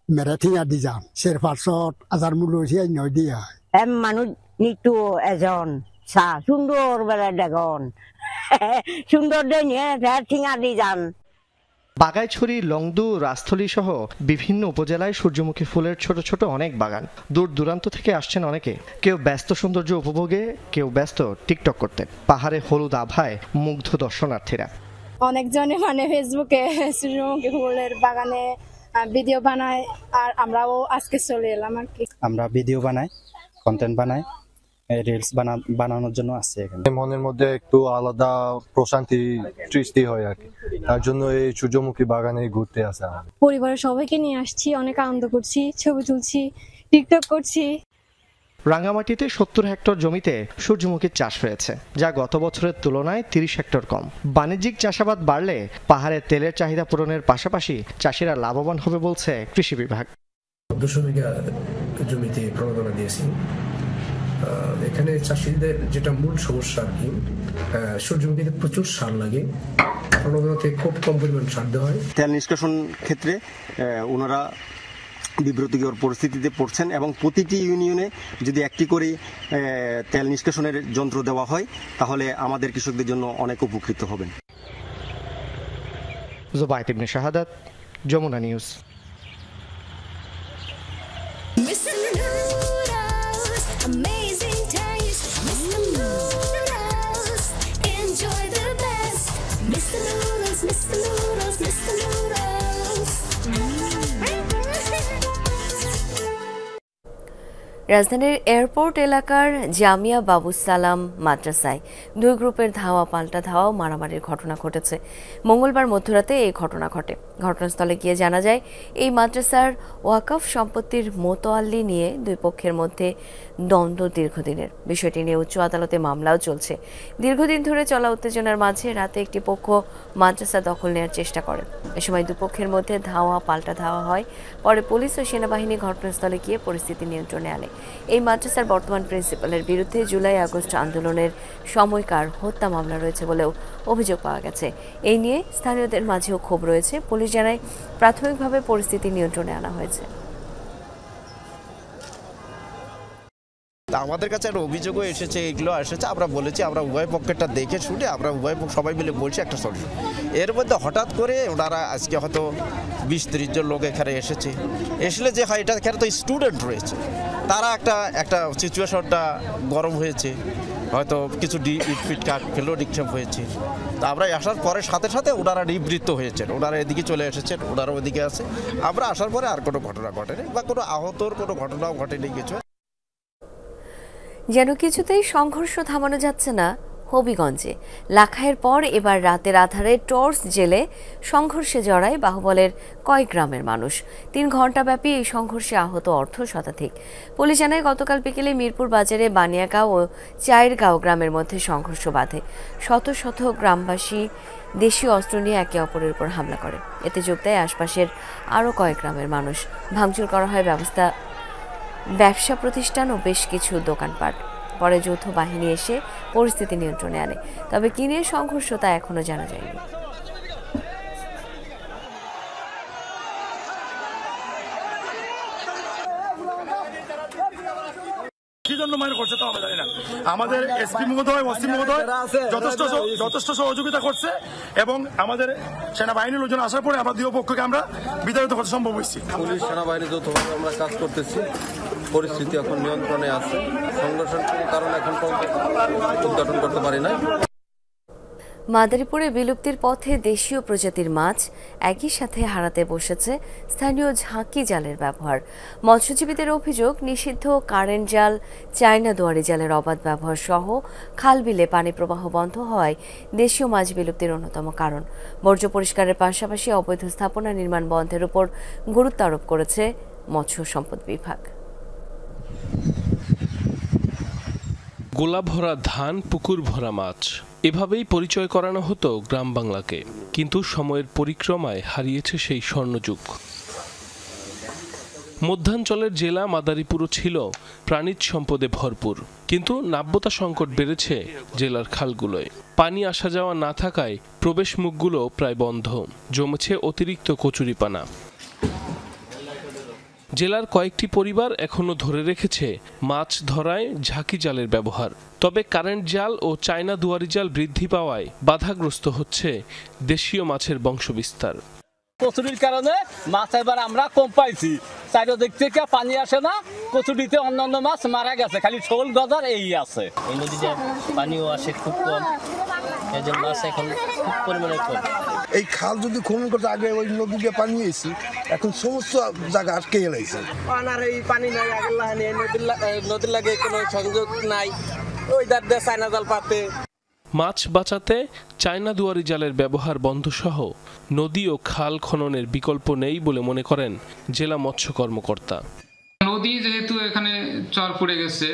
মেরাঠিয়া দি যান সের পাঁচশত হাজার মূল্য নয় দিয়া মানুষ নিতু এজন চা সুন্দর বেলা দেখুন সুন্দর ঠিঙা দি যান। বাগাইছড়ি, লংদু, রাজস্থলী সহ বিভিন্ন উপজেলায় সূর্যমুখী ফুলের ছোট ছোট অনেক বাগান। দূর দূরান্ত থেকে আসছেন অনেকে, কেউ ব্যস্ত সৌন্দর্য উপভোগে, কেউ ব্যস্ত টিকটক করতে। পাহাড়ে হলুদ আভায় মুগ্ধ দর্শনার্থীরা। অনেকজনে ফেসবুকে সূর্যমুখী ফুলের বাগানে ভিডিও বানায়, আর আমরাও আজকে চলে এলাম আর কি। আমরা ভিডিও বানাই, কন্টেন্ট বানাই, রিলস বানানোর জন্য আসছি এখানে। মনের মধ্যে একটু আলাদা প্রশান্তি সৃষ্টি হয় আর কি, তার জন্য এই সূর্যমুখী বাগানে ঘুরতে আসা। পরিবারের সবাইকে নিয়ে আসছি, অনেক আনন্দ করছি, ছবি তুলছি, টিকটক করছি। রাঙ্গামাটিতে 70 হেক্টর জমিতে সূর্যমুখীর চাষ হয়েছে, যা গত বছরের তুলনায় 30 হেক্টর কম। বাণিজ্যিক চাষাবাদ বাড়লে পাহাড়ে তেলের চাহিদা পূরণের পাশাপাশি চাষিরা লাভবান হবে বলছে কৃষি বিভাগ। 200 বিঘা জমিতে প্রণোদনা দিয়েছি। এখানে চাষিদের যেটা মূল সমস্যা আর কি, সূর্যমুখীতে প্রচুর সার লাগে, প্রণোদনাতে খুব কম পরিমাণ সার দেওয়া হয়। তেল নিষ্কাশন ক্ষেত্রে ওনারা বিব্রতকর পরিস্থিতিতে পড়ছেন এবং প্রতিটি ইউনিয়নে যদি একটি করে তেল নিষ্কাশনের যন্ত্র দেওয়া হয় তাহলে আমাদের কৃষকদের জন্য অনেক উপকৃত হবেন। জুবায়েত ইবনে শাহাদাত, যমুনা নিউজ। রাজধানীর এয়ারপোর্ট এলাকার জামিয়া বাবুস সালাম মাদ্রাসায় দুই গ্রুপের ধাওয়া পাল্টা ধাওয়া ও মারামারির ঘটনা ঘটেছে। মঙ্গলবার মধ্যরাতে এই ঘটনা ঘটে। ঘটনাস্থলে গিয়ে জানা যায় এই মাদ্রাসার ওয়াকফ সম্পত্তির মোতোয়াল্লি নিয়ে দুই পক্ষের মধ্যে দ্বন্দ্ব দীর্ঘদিনের। বিষয়টি নিয়ে উচ্চ আদালতে মামলাও চলছে। দীর্ঘদিন ধরে চলা উত্তেজনার মাঝে রাতে একটি পক্ষ মাদ্রাসা দখল নেওয়ার চেষ্টা করে। এ সময় দুপক্ষের মধ্যে ধাওয়া পাল্টা ধাওয়া হয়। পরে পুলিশ ও সেনাবাহিনী ঘটনাস্থলে গিয়ে পরিস্থিতি নিয়ন্ত্রণে আনে। এই মাদ্রাসার বর্তমান প্রিন্সিপালের বিরুদ্ধে জুলাই আগস্ট আন্দোলনের সময়কার হত্যা মামলা রয়েছে বলেও অভিযোগ পাওয়া গেছে। এই নিয়ে স্থানীয়দের মাঝেও ক্ষোভ রয়েছে। পুলিশ জানায় প্রাথমিকভাবে পরিস্থিতি নিয়ন্ত্রণে আনা হয়েছে। আমাদের কাছে একটা অভিযোগও এসেছে, এগুলো এসেছে। আমরা বলেছি আমরা উভয় পক্ষেরটা দেখে শুনে আমরা উভয় পক্ষ সবাই মিলে বলছি একটা সলিউশন। এর মধ্যে হঠাৎ করে ওনারা আজকে হয়তো 20-30 জন লোক এখানে এসেছে। এসলে যে হয় এটা এখানে তো স্টুডেন্ট রয়েছে, তারা একটা সিচুয়েশনটা গরম হয়েছে, হয়তো কিছু ইটফিট খেলো নিক্ষেপ হয়েছে। তা আমরা আসার পরে সাথে সাথে ওনারা নিবৃত্ত হয়েছেন, ওনারা এদিকে চলে এসেছেন, ওনারা ওদিকে আছে। আমরা আসার পরে আর কোনো ঘটনা ঘটেনি বা কোনো আহতর কোনো ঘটনাও ঘটেনি কিছু। যেন কিছুতেই সংঘর্ষ থামানো যাচ্ছে না হবিগঞ্জে। লাখাইয়ের পর এবার রাতের আধারে টর্চ জেলে সংঘর্ষে জড়ায় বাহুবলের কয়েক গ্রামের মানুষ। 3 ঘণ্টাব্যাপী এই সংঘর্ষে আহত অর্ধ শতাধিক। পুলিশ জানায় গতকাল বিকেলে মিরপুর বাজারে বানিয়াগাঁও ও চায়েরগাঁও গ্রামের মধ্যে সংঘর্ষ বাধে। শত শত গ্রামবাসী দেশীয় অস্ত্র নিয়ে একে অপরের উপর হামলা করে। এতে যোগ দেয় আশপাশের আরও কয়েক গ্রামের মানুষ। ভাঙচুর করা হয় ব্যবসা প্রতিষ্ঠান ও বেশ কিছু দোকানপাট। পরে যৌথ বাহিনী এসে পরিস্থিতি নিয়ন্ত্রণে আনে। তবে কি নিয়ে সংঘর্ষ তা এখনো জানা যায়নি। কি জন্য মাইর করছে তো আমরা জানি না। আমাদের এসপি মহোদয়, ওসি মহোদয় যথেষ্ট সহযোগিতা করছে এবং আমাদের সেনাবাহিনীর লোকজন আসার পরে আমরা দুই পক্ষকে আমরা বিতাড়িত করতে সম্ভব হয়েছি। পুলিশ সেনাবাহিনী যৌথভাবে আমরা কাজ করতেছি। পরিস্থিতি এখন নিয়ন্ত্রণে আছে। সংঘর্ষের কারণ এখন উদ্ঘাটন করতে পারি না। মাদারীপুরে বিলুপ্তির পথে দেশীয় প্রজাতির মাছ একই সাথে হারাতে বসেছে স্থানীয় ঝাঁকি জালের ব্যবহার। মৎস্যজীবীদের অভিযোগ, নিষিদ্ধ কারেন্ট জাল, চায়না দুয়ারি জালের অবাধ ব্যবহার সহ খাল বিলে পানি প্রবাহ বন্ধ হওয়ায় দেশীয় মাছ বিলুপ্তির অন্যতম কারণ। বর্জ্য পরিষ্কারের পাশাপাশি অবৈধ স্থাপনা নির্মাণ বন্ধের উপর গুরুত্ব আরোপ করেছে মৎস্য সম্পদ বিভাগ। গোলা ভরা ধান, পুকুর ভরা মাছ, এভাবেই পরিচয় করানো হতো গ্রাম বাংলাকে। কিন্তু সময়ের পরিক্রমায় হারিয়েছে সেই স্বর্ণযুগ। মধ্যাঞ্চলের জেলা মাদারীপুরও ছিল প্রাণীজ সম্পদে ভরপুর, কিন্তু নাব্যতা সংকট বেড়েছে জেলার খালগুলোয়। পানি আসা যাওয়া না থাকায় প্রবেশ মুখগুলো প্রায় বন্ধ, জমেছে অতিরিক্ত কচুরিপানা। জেলার কয়েকটি পরিবার এখনো ধরে রেখেছে মাছ ধরায় ঝাঁকি জালের ব্যবহার। তবে কারেন্ট জাল ও চায়না দুয়ারি জাল বৃদ্ধি পাওয়ায় বাধাগ্রস্ত হচ্ছে দেশীয় মাছের বংশবিস্তার। কচুরির কারণে মাছ এবার আমরা কম পাইছি। চারিদিক থেকে পানি আসে না, কচুরিতে অন্যান্য মাছ মারা গেছে, খালি শোল গজার এই আছে। এই নদীতে পানিও আসে খুব কম, এই জন্য মাছ এখন খুব পরিমাণে কম। এই খাল যদি খনন করতে আগে ওই নদী দিয়ে পানি এসেছি, এখন সমস্ত জায়গা আটকে গেছে। আর এই পানি নাই, নদীর লাগে কোনো সংযোগ নাই, ওই দাঁড় দিয়ে চায়না জাল পাতে। মাছ বাঁচাতে চায়না দুয়ারি জালের ব্যবহার বন্ধ সহ নদী ও খাল খননের বিকল্প নেই বলে মনে করেন জেলা মৎস্য কর্মকর্তা। নদী যেহেতু এখানে চর পড়ে গেছে,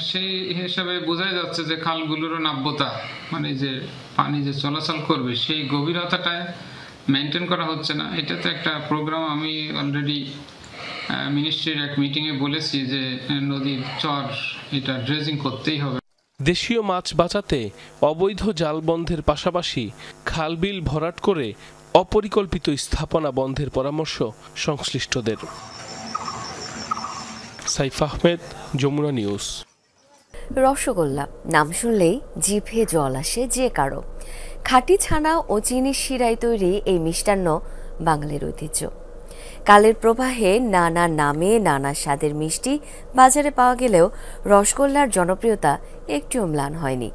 সেই হিসাবে বোঝা যাচ্ছে যে খালগুলোরও নাব্যতা, মানে যে পানি যে চলাচল করবে সেই গভীরতাটা মেনটেন করা হচ্ছে না। এটা তো একটা প্রোগ্রাম আমি অলরেডি মিনিস্ট্রির এক মিটিংয়ে বলেছি যে নদীর চর এটা ড্রেজিং করতেই হবে। দেশীয় মাছ বাঁচাতে অবৈধ জাল বন্ধের পাশাপাশি খালবিল ভরাট করে অপরিকল্পিত স্থাপনা বন্ধের পরামর্শ সংশ্লিষ্টদের। সাইফ আহমেদ, যমুনা নিউজ। রসগোল্লা নাম শুনলেই জিভে জল আসে যে কারো। খাঁটি ছানা ও চিনির শিরায় তৈরি এই মিষ্টান্ন বাঙালির ঐতিহ্য। কালের প্রবাহে নানা নামে নানা স্বাদের মিষ্টি বাজারে পাওয়া গেলেও রসগোল্লার জনপ্রিয়তা একটুও ম্লান হয়নি।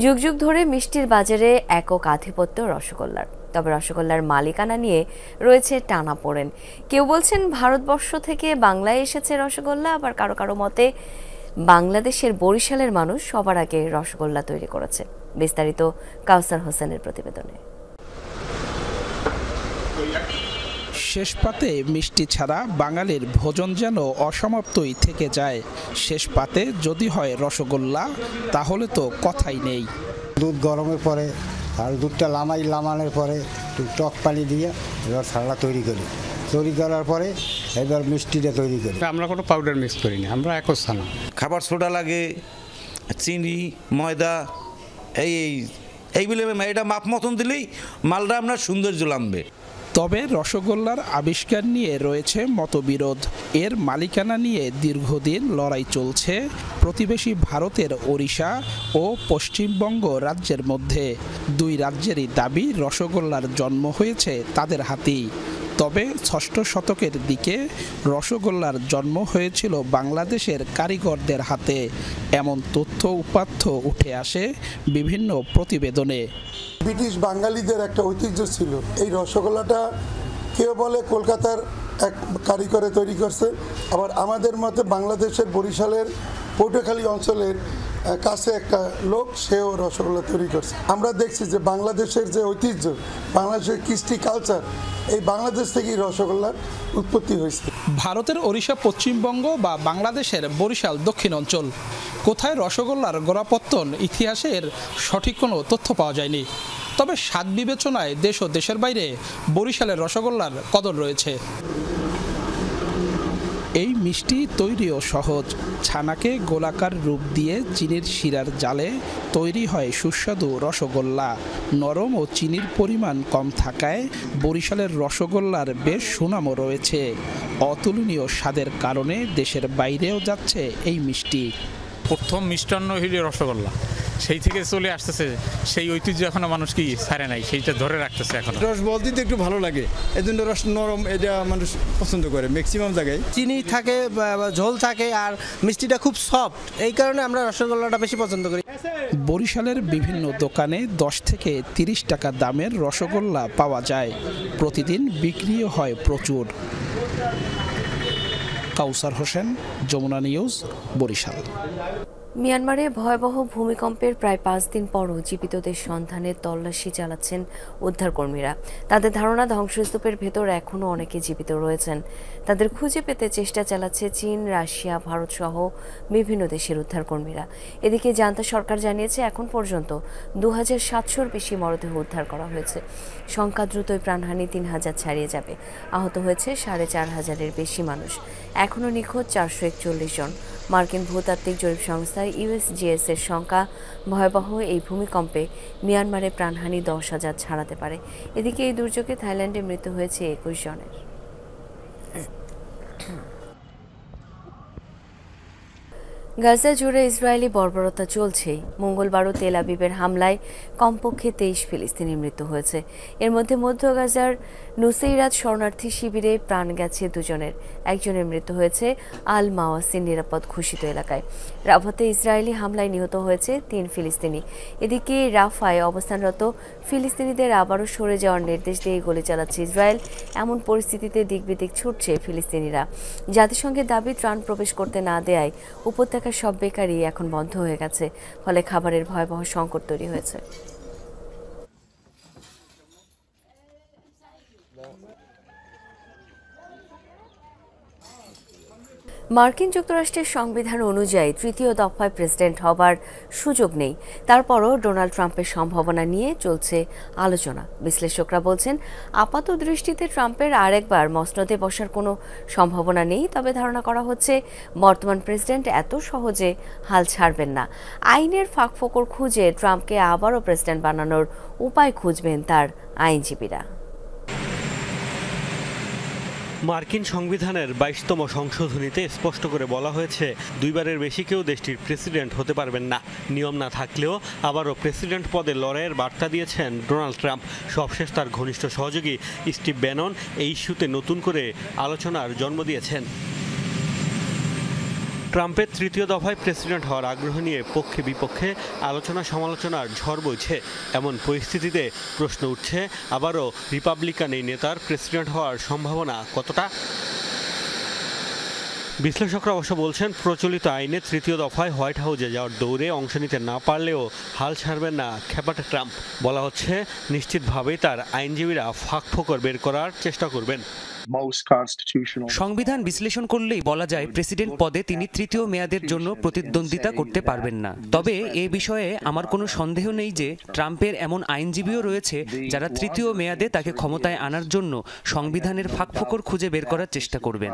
যুগ যুগ ধরে মিষ্টির বাজারে একক আধিপত্য রসগোল্লার। তবে রসগোল্লার মালিকানা নিয়ে রয়েছে টানাপোড়েন। কেউ বলছেন ভারতবর্ষ থেকে বাংলায় এসেছে রসগোল্লা, আবার কারো কারো মতে বাংলাদেশের বরিশালের মানুষ সবার আগে রসগোল্লা তৈরি করেছে। বিস্তারিত কাউসার হোসেনের প্রতিবেদনে। শেষ পাতে মিষ্টি ছাড়া বাঙালির ভোজন যেন অসমাপ্তই থেকে যায়। শেষ পাতে যদি হয় রসগোল্লা, তাহলে তো কথাই নেই। দুধ গরমের পরে আর দুধটা লামানোর পরে একটু টক পানি দিয়ে এবার ছাড়া তৈরি করার পরে এবার মিষ্টিটা তৈরি করি। আমরা কোনো পাউডার মিক্স করি না, আমরা একই ছানা। খাবার সোডা লাগে, চিনি, ময়দা, এইগুলো এটা মাপ মতন দিলেই মালটা আপনার সৌন্দর্য নামবে। তবে রসগোল্লার আবিষ্কার নিয়ে রয়েছে মতবিরোধ। এর মালিকানা নিয়ে দীর্ঘদিন লড়াই চলছে প্রতিবেশী ভারতের ওড়িশা ও পশ্চিমবঙ্গ রাজ্যের মধ্যে। দুই রাজ্যেরই দাবি রসগোল্লার জন্ম হয়েছে তাদের হাতেই। তবে ষষ্ঠ শতকের দিকে রসগোল্লার জন্ম হয়েছিল বাংলাদেশের কারিগরদের হাতে, এমন তথ্য উপাত্ত উঠে আসে বিভিন্ন প্রতিবেদনে। ব্রিটিশ বাঙালিদের একটা ঐতিহ্য ছিল। এই রসগোল্লাটা কেউ বলে কলকাতার এক কারিগরে তৈরি করছে, আবার আমাদের মতে বাংলাদেশের বরিশালের পটুয়াখালী অঞ্চলের কাছে একটা লোক, সেও রসগোল্লা তৈরি করছে। আমরা দেখছি যে বাংলাদেশের যে ঐতিহ্য, বাংলাদেশের কৃষ্টি কালচার, এই বাংলাদেশ থেকেই রসগোল্লার উৎপত্তি হয়েছে। ভারতের ওড়িশা পশ্চিমবঙ্গ বা বাংলাদেশের বরিশাল দক্ষিণ অঞ্চল, কোথায় রসগোল্লার গোড়াপত্তন ইতিহাসের সঠিক কোনো তথ্য পাওয়া যায়নি। তবে স্বাদ বিবেচনায় দেশ ও দেশের বাইরে বরিশালের রসগোল্লার কদর রয়েছে। এই মিষ্টি তৈরিও সহজ। ছানাকে গোলাকার রূপ দিয়ে চিনির শিরার জালে তৈরি হয় সুস্বাদু রসগোল্লা। নরম ও চিনির পরিমাণ কম থাকায় বরিশালের রসগোল্লার বেশ সুনামও রয়েছে। অতুলনীয় স্বাদের কারণে দেশের বাইরেও যাচ্ছে এই মিষ্টি। প্রথম মিষ্টান্ন হইল রসগোল্লা, সেই থেকে চলে আসতেছে। সেই ঐতিহ্য এখনো মানুষ কি ছাড়ে নাই, সেইটা ধরে রাখতেছে এখন। রস বলতে একটু ভালো লাগে, এই জন্য রস নরম, এটা মানুষ পছন্দ করে ম্যাক্সিমাম জায়গায়। চিনি থাকে, ঝোল থাকে, আর মিষ্টিটা খুব সফট, এই কারণে আমরা রসগোল্লাটা বেশি পছন্দ করি। বরিশালের বিভিন্ন দোকানে 10 থেকে 30 টাকা দামের রসগোল্লা পাওয়া যায়। প্রতিদিন বিক্রিও হয় প্রচুর। কাউসার হোসেন, যমুনা নিউজ, বরিশাল। মিয়ানমারে ভয়াবহ ভূমিকম্পের প্রায় 5 দিন পরও জীবিতদের সন্ধানে তল্লাশি চালাচ্ছেন উদ্ধারকর্মীরা। তাদের ধারণা ধ্বংসস্তূপের ভেতর এখনও অনেকে জীবিত রয়েছেন। তাদের খুঁজে পেতে চেষ্টা চালাচ্ছে চীন, রাশিয়া, ভারত সহ বিভিন্ন দেশের উদ্ধারকর্মীরা। এদিকে জান্তা সরকার জানিয়েছে এখন পর্যন্ত 2700-র বেশি মরদেহ উদ্ধার করা হয়েছে। সংখ্যা দ্রুতই প্রাণহানি 3000 ছাড়িয়ে যাবে। আহত হয়েছে 4500-এর বেশি মানুষ। এখনও নিখোঁজ 441 জন। মার্কিন ভূতাত্ত্বিক জরিপ সংস্থা USGS এর সংখ্যা ভয়াবহ এই ভূমিকম্পে মিয়ানমারে প্রাণহানি 10,000 ছাড়াতে পারে। এদিকে এই দুর্যোগে থাইল্যান্ডে মৃত্যু হয়েছে 21 জনের। গাজা জুড়ে ইসরায়েলি বর্বরতা চলছেই। মঙ্গলবারও তেল আবিবের হামলায় কমপক্ষে 23 ফিলিস্তিনি মৃত্যু হয়েছে। এর মধ্যে মধ্য গাজার নুসেইরাত শরণার্থী শিবিরে প্রাণ গেছে 2 জনের। একজনের মৃত্যু হয়েছে আল মাওয়াসির নিরাপদ ঘোষিত এলাকায়। রাফাতে ইসরায়েলি হামলায় নিহত হয়েছে 3 ফিলিস্তিনি। এদিকে রাফায় অবস্থানরত ফিলিস্তিনিদের আবারও সরে যাওয়ার নির্দেশ দিয়ে গুলি চালাচ্ছে ইসরায়েল। এমন পরিস্থিতিতে দিকবিদিক ছুটছে ফিলিস্তিনিরা। জাতিসংঘের দাবি ত্রাণ প্রবেশ করতে না দেয়ায় উপত্যকার সব বেকারি এখন বন্ধ হয়ে গেছে। ফলে খাবারের ভয়াবহ সংকট তৈরি হয়েছে। মার্কিন যুক্তরাষ্ট্রের সংবিধান অনুযায়ী 3য় দফায় প্রেসিডেন্ট হবার সুযোগ নেই। তারপরও ডোনাল্ড ট্রাম্পের সম্ভাবনা নিয়ে চলছে আলোচনা। বিশ্লেষকরা বলছেন, আপাত দৃষ্টিতে ট্রাম্পের আরেকবার মসনদে বসার কোনো সম্ভাবনা নেই। তবে ধারণা করা হচ্ছে বর্তমান প্রেসিডেন্ট এত সহজে হাল ছাড়বেন না। আইনের ফাঁকফোকর খুঁজে ট্রাম্পকে আবারও প্রেসিডেন্ট বানানোর উপায় খুঁজবেন তার আইনজীবীরা। মার্কিন সংবিধানের 22তম সংশোধনীতে স্পষ্ট করে বলা হয়েছে, দুইবারের বেশি কেউ দেশটির প্রেসিডেন্ট হতে পারবেন না। নিয়ম না থাকলেও আবারও প্রেসিডেন্ট পদে লড়াইয়ের বার্তা দিয়েছেন ডোনাল্ড ট্রাম্প। সবশেষ তার ঘনিষ্ঠ সহযোগী স্টিভ ব্যানন এই ইস্যুতে নতুন করে আলোচনার জন্ম দিয়েছেন। ট্রাম্পের তৃতীয় দফায় প্রেসিডেন্ট হওয়ার আগ্রহ নিয়ে পক্ষে বিপক্ষে আলোচনা সমালোচনার ঝড় বইছে। এমন পরিস্থিতিতে প্রশ্ন উঠছে, আবারও রিপাবলিকান এই নেতার প্রেসিডেন্ট হওয়ার সম্ভাবনা কতটা? বিশ্লেষকরা অবশ্য বলছেন, প্রচলিত আইনে তৃতীয় দফায় হোয়াইট হাউসে যাওয়ার দৌড়ে অংশ নিতে না পারলেও হাল ছাড়বেন না খেপাটে ট্রাম্প। বলা হচ্ছে, নিশ্চিতভাবেই তার আইনজীবীরা ফাঁকফোকর বের করার চেষ্টা করবেন। সংবিধান বিশ্লেষণ করলেই বলা যায়, প্রেসিডেন্ট পদে তিনি তৃতীয় মেয়াদের জন্য প্রতিদ্বন্দ্বিতা করতে পারবেন না। তবে এ বিষয়ে আমার কোনো সন্দেহ নেই যে ট্রাম্পের এমন আইনজীবীও রয়েছে যারা তৃতীয় মেয়াদে তাকে ক্ষমতায় আনার জন্য সংবিধানের ফাঁকফোকর খুঁজে বের করার চেষ্টা করবেন।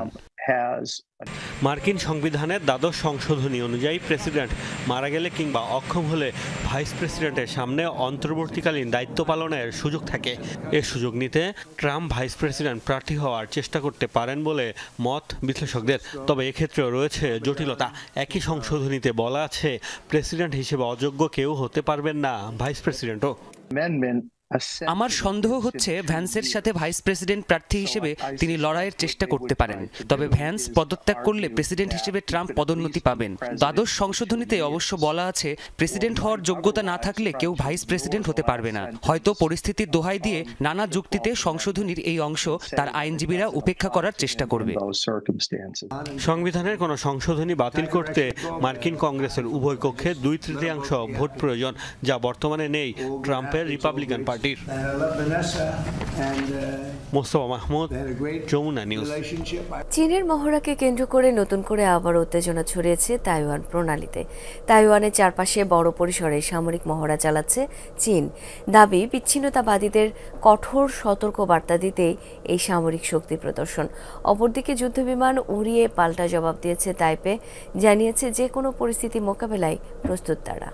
মার্কিন সংবিধানের দ্বাদশ সংশোধনী অনুযায়ী প্রেসিডেন্ট মারা গেলে কিংবা অক্ষম হলে ভাইস প্রেসিডেন্টের সামনে অন্তর্বর্তীকালীন দায়িত্ব পালনের সুযোগ থাকে। এ সুযোগ নিতে ট্রাম্প ভাইস প্রেসিডেন্ট প্রার্থী হওয়ার চেষ্টা করতে পারেন বলে মত বিশ্লেষকদের। তবে এক্ষেত্রেও রয়েছে জটিলতা। একই সংশোধনীতে বলা আছে, প্রেসিডেন্ট হিসেবে অযোগ্য কেউ হতে পারবেন না ভাইস প্রেসিডেন্টও। আমার সন্দেহ হচ্ছে ভ্যান্সের সাথে ভাইস প্রেসিডেন্ট প্রার্থী হিসেবে তিনি লড়াইয়ের চেষ্টা করতে পারেন। তবে ভ্যান্স পদত্যাগ করলে প্রেসিডেন্ট হিসেবে ট্রাম্প পদোন্নতি পাবেন। দ্বাদশ সংশোধনীতে অবশ্য বলা আছে, প্রেসিডেন্ট হওয়ার যোগ্যতা না থাকলে কেউ ভাইস প্রেসিডেন্ট হতে পারবে না। হয়তো পরিস্থিতির দোহাই দিয়ে নানা যুক্তিতে সংশোধনীর এই অংশ তার আইনজীবীরা উপেক্ষা করার চেষ্টা করবে। সংবিধানের কোনো সংশোধনী বাতিল করতে মার্কিন কংগ্রেসের উভয় কক্ষে 2/3 ভোট প্রয়োজন, যা বর্তমানে নেই ট্রাম্পের Republican party. Mostafa Mahmud, Jamuna news. চীনের মহড়াকে কেন্দ্র করে নতুন করে আবার উত্তেজনা ছড়িয়েছে তাইওয়ান প্রণালীতে। তাইওয়ানের চারপাশে বড় পরিসরে সামরিক মহড়া চালাচ্ছে চীন। দাবি, বিচ্ছিন্নতাবাদীদের কঠোর সতর্ক বার্তা দিতেই এই সামরিক শক্তি প্রদর্শন। অপরদিকে যুদ্ধবিমান উড়িয়ে পাল্টা জবাব দিয়েছে তাইপে, জানিয়েছে যে কোনো পরিস্থিতি মোকাবেলায় প্রস্তুত তারা।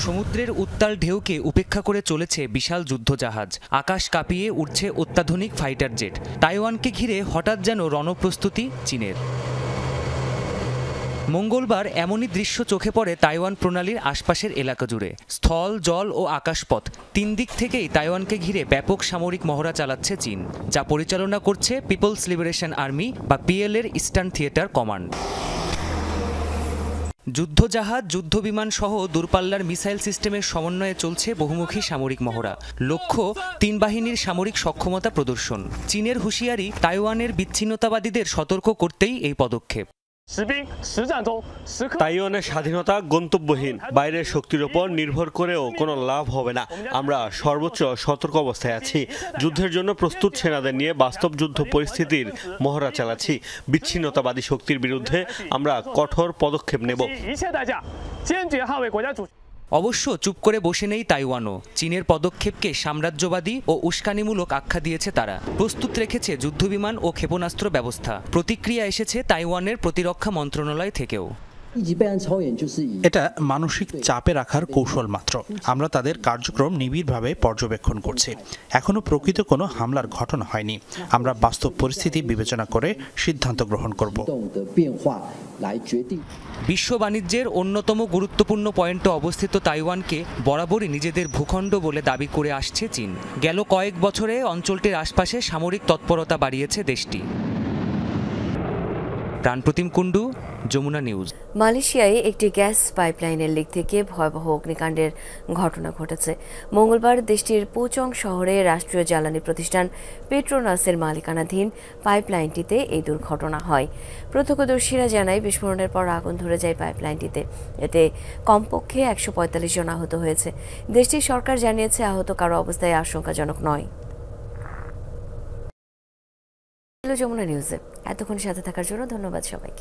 সমুদ্রের উত্তাল ঢেউকে উপেক্ষা করে চলেছে বিশাল যুদ্ধজাহাজ। আকাশ কাঁপিয়ে উঠছে অত্যাধুনিক ফাইটার জেট। তাইওয়ানকে ঘিরে হঠাৎ যেন রণপ্রস্তুতি চীনের। মঙ্গলবার এমনই দৃশ্য চোখে পড়ে তাইওয়ান প্রণালীর আশপাশের এলাকা জুড়ে। স্থল, জল ও আকাশপথ তিন দিক থেকেই তাইওয়ানকে ঘিরে ব্যাপক সামরিক মহড়া চালাচ্ছে চীন, যা পরিচালনা করছে পিপলস লিবারেশন আর্মি বা পিএল-এর ইস্টার্ন থিয়েটার কমান্ড। যুদ্ধজাহাজ, যুদ্ধবিমান সহ দূরপাল্লার মিসাইল সিস্টেমের সমন্বয়ে চলছে বহুমুখী সামরিক মহড়া। লক্ষ্য, তিন বাহিনীর সামরিক সক্ষমতা প্রদর্শন। চীনের হুঁশিয়ারি, তাইওয়ানের বিচ্ছিন্নতাবাদীদের সতর্ক করতেই এই পদক্ষেপ। তাইওয়ানের স্বাধীনতা গন্তব্যহীন, বাইরের শক্তির ওপর নির্ভর করেও কোনো লাভ হবে না। আমরা সর্বোচ্চ সতর্ক অবস্থায় আছি। যুদ্ধের জন্য প্রস্তুত সেনাদের নিয়ে বাস্তব যুদ্ধ পরিস্থিতির মহড়া চালাচ্ছি। বিচ্ছিন্নতাবাদী শক্তির বিরুদ্ধে আমরা কঠোর পদক্ষেপ নেব। অবশ্য চুপ করে বসে নেই তাইওয়ানও। চীনের পদক্ষেপকে সাম্রাজ্যবাদী ও উস্কানিমূলক আখ্যা দিয়েছে তারা। প্রস্তুত রেখেছে যুদ্ধবিমান ও ক্ষেপণাস্ত্র ব্যবস্থা। প্রতিক্রিয়া এসেছে তাইওয়ানের প্রতিরক্ষা মন্ত্রণালয় থেকেও। এটা মানসিক চাপে রাখার কৌশল মাত্র। আমরা তাদের কার্যক্রম নিবিড়ভাবে পর্যবেক্ষণ করছি। এখনো প্রকৃত কোনো হামলার ঘটনা হয়নি। আমরা বাস্তব পরিস্থিতি বিবেচনা করে সিদ্ধান্ত গ্রহণ করব। বিশ্ব বাণিজ্যের অন্যতম গুরুত্বপূর্ণ পয়েন্টে অবস্থিত তাইওয়ানকে বরাবরই নিজেদের ভূখণ্ড বলে দাবি করে আসছে চীন। গেল কয়েক বছরে অঞ্চলটির আশপাশে সামরিক তৎপরতা বাড়িয়েছে দেশটি। প্রাণপ্রতিম কুণ্ডু, যমুনা নিউজ। মালয়েশিয়ায় একটি গ্যাস পাইপলাইনের লিক থেকে ভয়াবহ অগ্নিকাণ্ডের ঘটনা ঘটেছে। মঙ্গলবার দেশটির পুচং শহরে রাষ্ট্রীয় জ্বালানি প্রতিষ্ঠান পেট্রোনাসের মালিকানাধীন পাইপলাইনটিতে এই দুর্ঘটনা হয়। প্রত্যক্ষদর্শীরা জানায়, বিস্ফোরণের পর আগুন ধরে যায় পাইপলাইনটিতে। এতে কমপক্ষে 145 জন আহত হয়েছে। দেশটির সরকার জানিয়েছে, আহত কারো অবস্থায় আশঙ্কাজনক নয়। যমুনা নিউজে এতক্ষণ সাথে থাকার জন্য ধন্যবাদ সবাইকে।